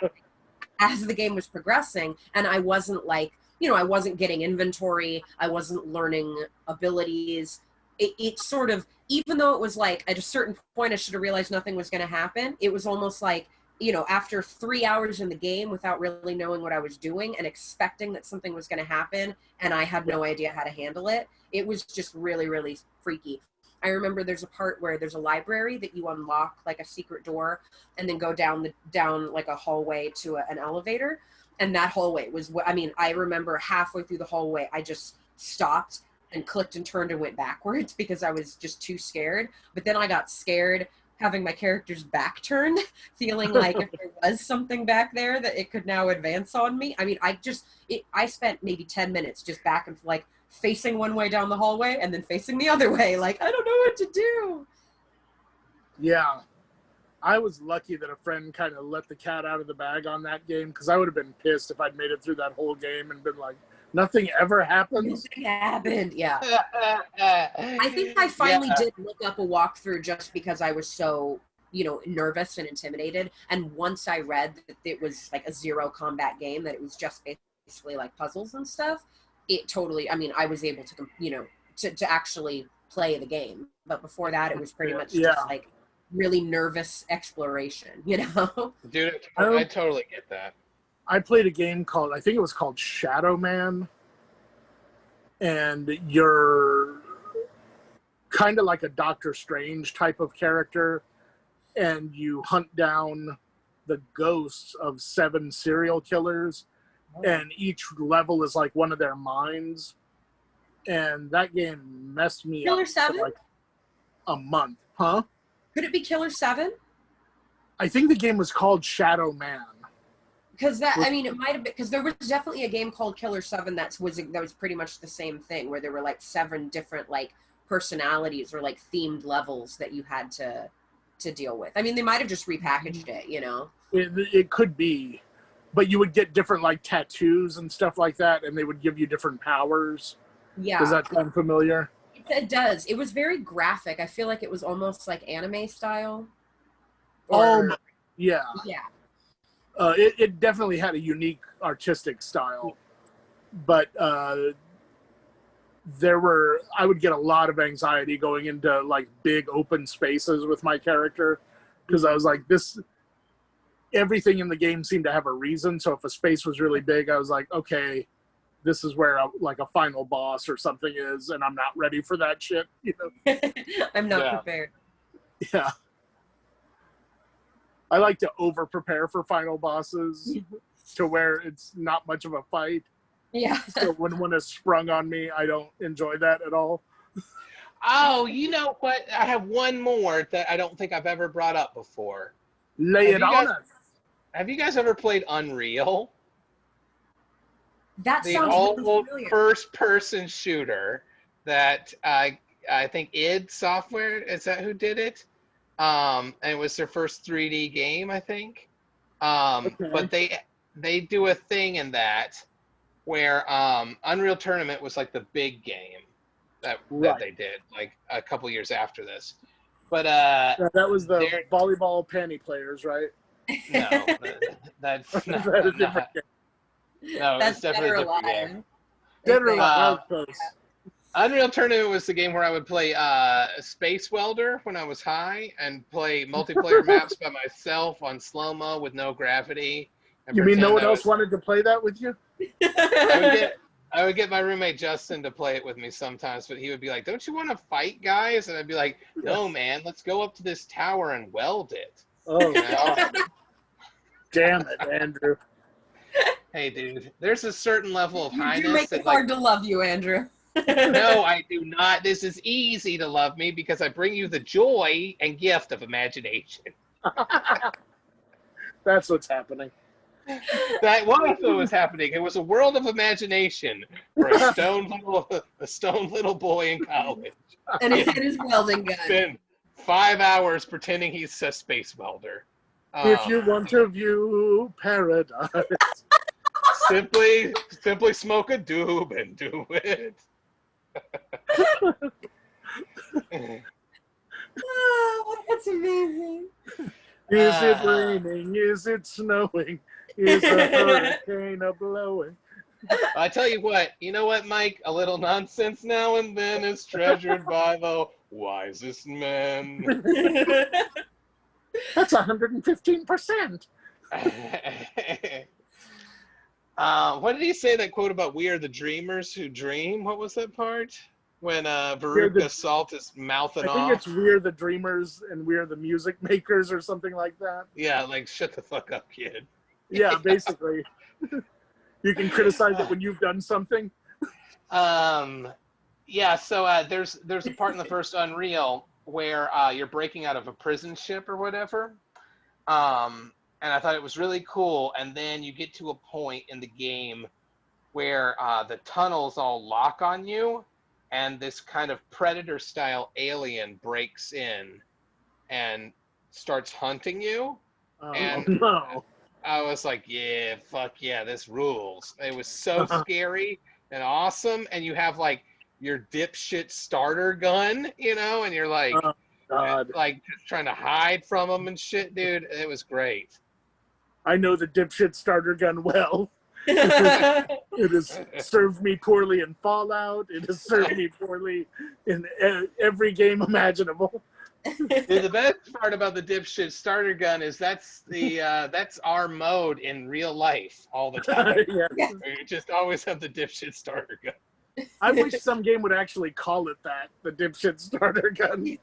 as the game was progressing, and I wasn't like, I wasn't getting inventory, I wasn't learning abilities. It sort of, even though it was like at a certain point I should have realized nothing was going to happen, it was almost like, after 3 hours in the game without really knowing what I was doing and expecting that something was going to happen and I had no idea how to handle it, it was just really, really freaky. I remember there's a part where there's a library that you unlock like a secret door and then go down like a hallway to an elevator. And that hallway was, I remember halfway through the hallway, I just stopped and clicked and turned and went backwards because I was just too scared. But then I got scared having my character's back turned, feeling like if there was something back there that it could now advance on me. I mean, I spent maybe 10 minutes just back and like facing one way down the hallway and then facing the other way. Like, I don't know what to do. Yeah. I was lucky that a friend kind of let the cat out of the bag on that game, because I would have been pissed if I'd made it through that whole game and been like, nothing ever happens. Nothing happened, yeah. I think I finally did look up a walkthrough just because I was so, nervous and intimidated. And once I read that it was like a zero combat game, that it was just basically like puzzles and stuff, it totally, I was able to, to actually play the game. But before that, it was pretty much just like really nervous exploration, Dude, I totally get that. I played a game I think it was called Shadow Man, and you're kind of like a Doctor Strange type of character, and you hunt down the ghosts of 7 serial killers, and each level is like one of their minds, and that game messed me Killer up 7? for like a month. Huh? Could it be Killer 7? I think the game was called Shadow Man. Because it might have been, because there was definitely a game called Killer 7 that was pretty much the same thing, where there were like 7 different like personalities or like themed levels that you had to deal with. They might have just repackaged it, It could be, but you would get different like tattoos and stuff like that, and they would give you different powers. Yeah. Does that sound familiar? It does. It was very graphic. I feel like it was almost like anime style. Yeah. Yeah. It definitely had a unique artistic style, but I would get a lot of anxiety going into like big open spaces with my character, because I was like, everything in the game seemed to have a reason. So if a space was really big, I was like, okay, this is where like a final boss or something is, and I'm not ready for that shit. I'm not prepared. Yeah. I like to over prepare for final bosses to where it's not much of a fight. Yeah. So when one is sprung on me, I don't enjoy that at all. Oh, you know what? I have one more that I don't think I've ever brought up before. Lay it on us. Have you guys ever played Unreal? That sounds really familiar. First-person shooter that I think id Software, is that who did it? And it was their first 3D game, I think. Okay. But they do a thing in that where Unreal Tournament was like the big game that they did like a couple years after this. But that was the volleyball panty players, right? No, that's not. That is different game. No, it's definitely a different game. Dead or think. Alive outpost. Unreal Tournament was the game where I would play Space Welder when I was high and play multiplayer maps by myself on slow-mo with no gravity. And You mean no one pretend else wanted to play that with you? I would get my roommate Justin to play it with me sometimes, but he would be like, "Don't you want to fight, guys?" And I'd be like, "No, man, let's go up to this tower and weld it." Oh, God. Damn it, Andrew. Hey, dude, there's a certain level of You highness do make it that, hard to love you, Andrew. no, I do not. This is easy to love me because I bring you the joy and gift of imagination. That's what's happening. That was what was happening. It was a world of imagination for a stone little boy in college. And he had his welding gun. Spent 5 hours pretending he's a space welder. If you want to view paradise, simply smoke a doob and do it. Oh, that's amazing. is it raining? Is it snowing? Is a hurricane a blowing? I tell you what, Mike? A little nonsense now and then is treasured by the wisest men. That's 115%. What did he say, that quote about "we are the dreamers who dream"? What was that part? When Veruca Salt is mouthing off. I think it's "we're the dreamers and we're the music makers" or something like that. Yeah, like, shut the fuck up, kid. Yeah, basically. You can criticize it when you've done something. Yeah, so there's a part in the first Unreal where you're breaking out of a prison ship or whatever. And I thought it was really cool. And then you get to a point in the game where the tunnels all lock on you, and this kind of Predator-style alien breaks in and starts hunting you. Oh, And no. I was like, yeah, fuck yeah, this rules. It was so scary and awesome. And you have like your dipshit starter gun, and you're like, Oh, God. like just trying to hide from them and shit, dude. It was great. I know the dipshit starter gun well. It has served me poorly in Fallout. It has served me poorly in every game imaginable. Dude, the best part about the dipshit starter gun is that's our mode in real life all the time. Yeah. We just always have the dipshit starter gun. I wish some game would actually call it that, the dipshit starter gun.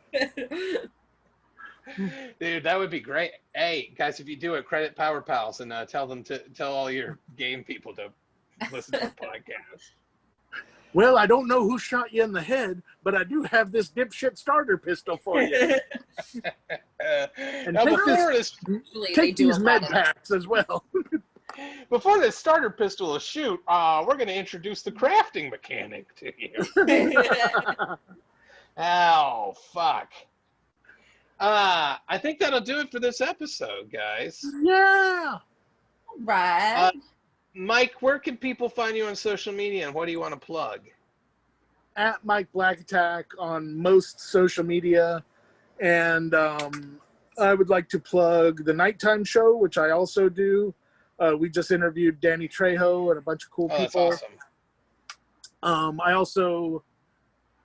Dude, that would be great. Hey, guys, if you do it, credit Power Pals and tell all your game people to listen to the podcast. Well, I don't know who shot you in the head, but I do have this dipshit starter pistol for you. And Now, take these med packs as well. Before this starter pistol will shoot, we're going to introduce the crafting mechanic to you. Oh, fuck. I think that'll do it for this episode, guys. Yeah. Right. Mike, where can people find you on social media, and what do you want to plug? At Mike Black Attack on most social media. And I would like to plug the Nighttime Show, which I also do. We just interviewed Danny Trejo and a bunch of cool people. That's awesome. I also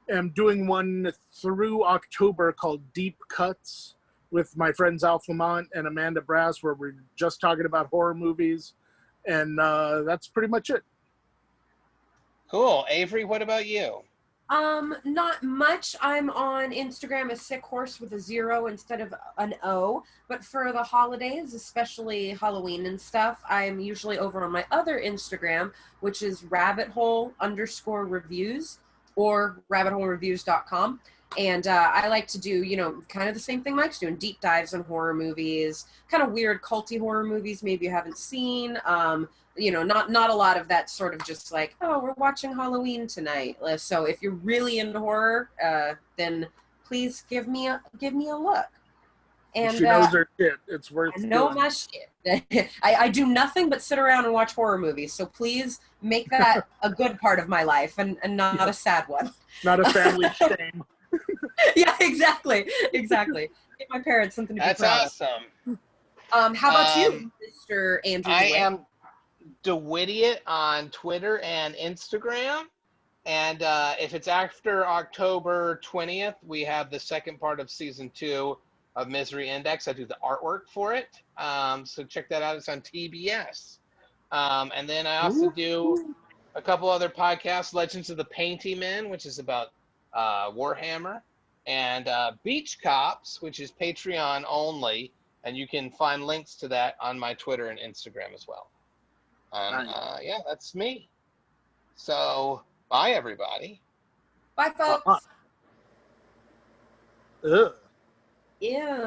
am doing one through October called Deep Cuts with my friends Alf Lamont and Amanda Brass, where we're just talking about horror movies. And that's pretty much it. Cool. Avery, what about you? Not much. I'm on Instagram as Sick Horse with a 0 instead of an O. But for the holidays, especially Halloween and stuff, I'm usually over on my other Instagram, which is rabbithole_reviews or rabbitholereviews.com. And I like to do, kind of the same thing Mike's doing, deep dives on horror movies, kind of weird culty horror movies maybe you haven't seen. Not a lot of that sort of just like, oh, we're watching Halloween tonight. So if you're really into horror, then please give me a look. And she knows her shit. It's worth I know doing. my shit. I do nothing but sit around and watch horror movies. So please make that a good part of my life and not a sad one. Not a family shame. Yeah, exactly. Give my parents something to be That's proud awesome. of. How about you, Mr. Andrew? DeWittiot on Twitter and Instagram. And if it's after October 20th, we have the second part of season 2 of Misery Index. I do the artwork for it. So check that out. It's on TBS. And then I also do a couple other podcasts, Legends of the Painty Men, which is about Warhammer, and Beach Cops, which is Patreon only. And you can find links to that on my Twitter and Instagram as well. Yeah, that's me. So, bye, everybody. Bye, folks. Ugh. Yeah.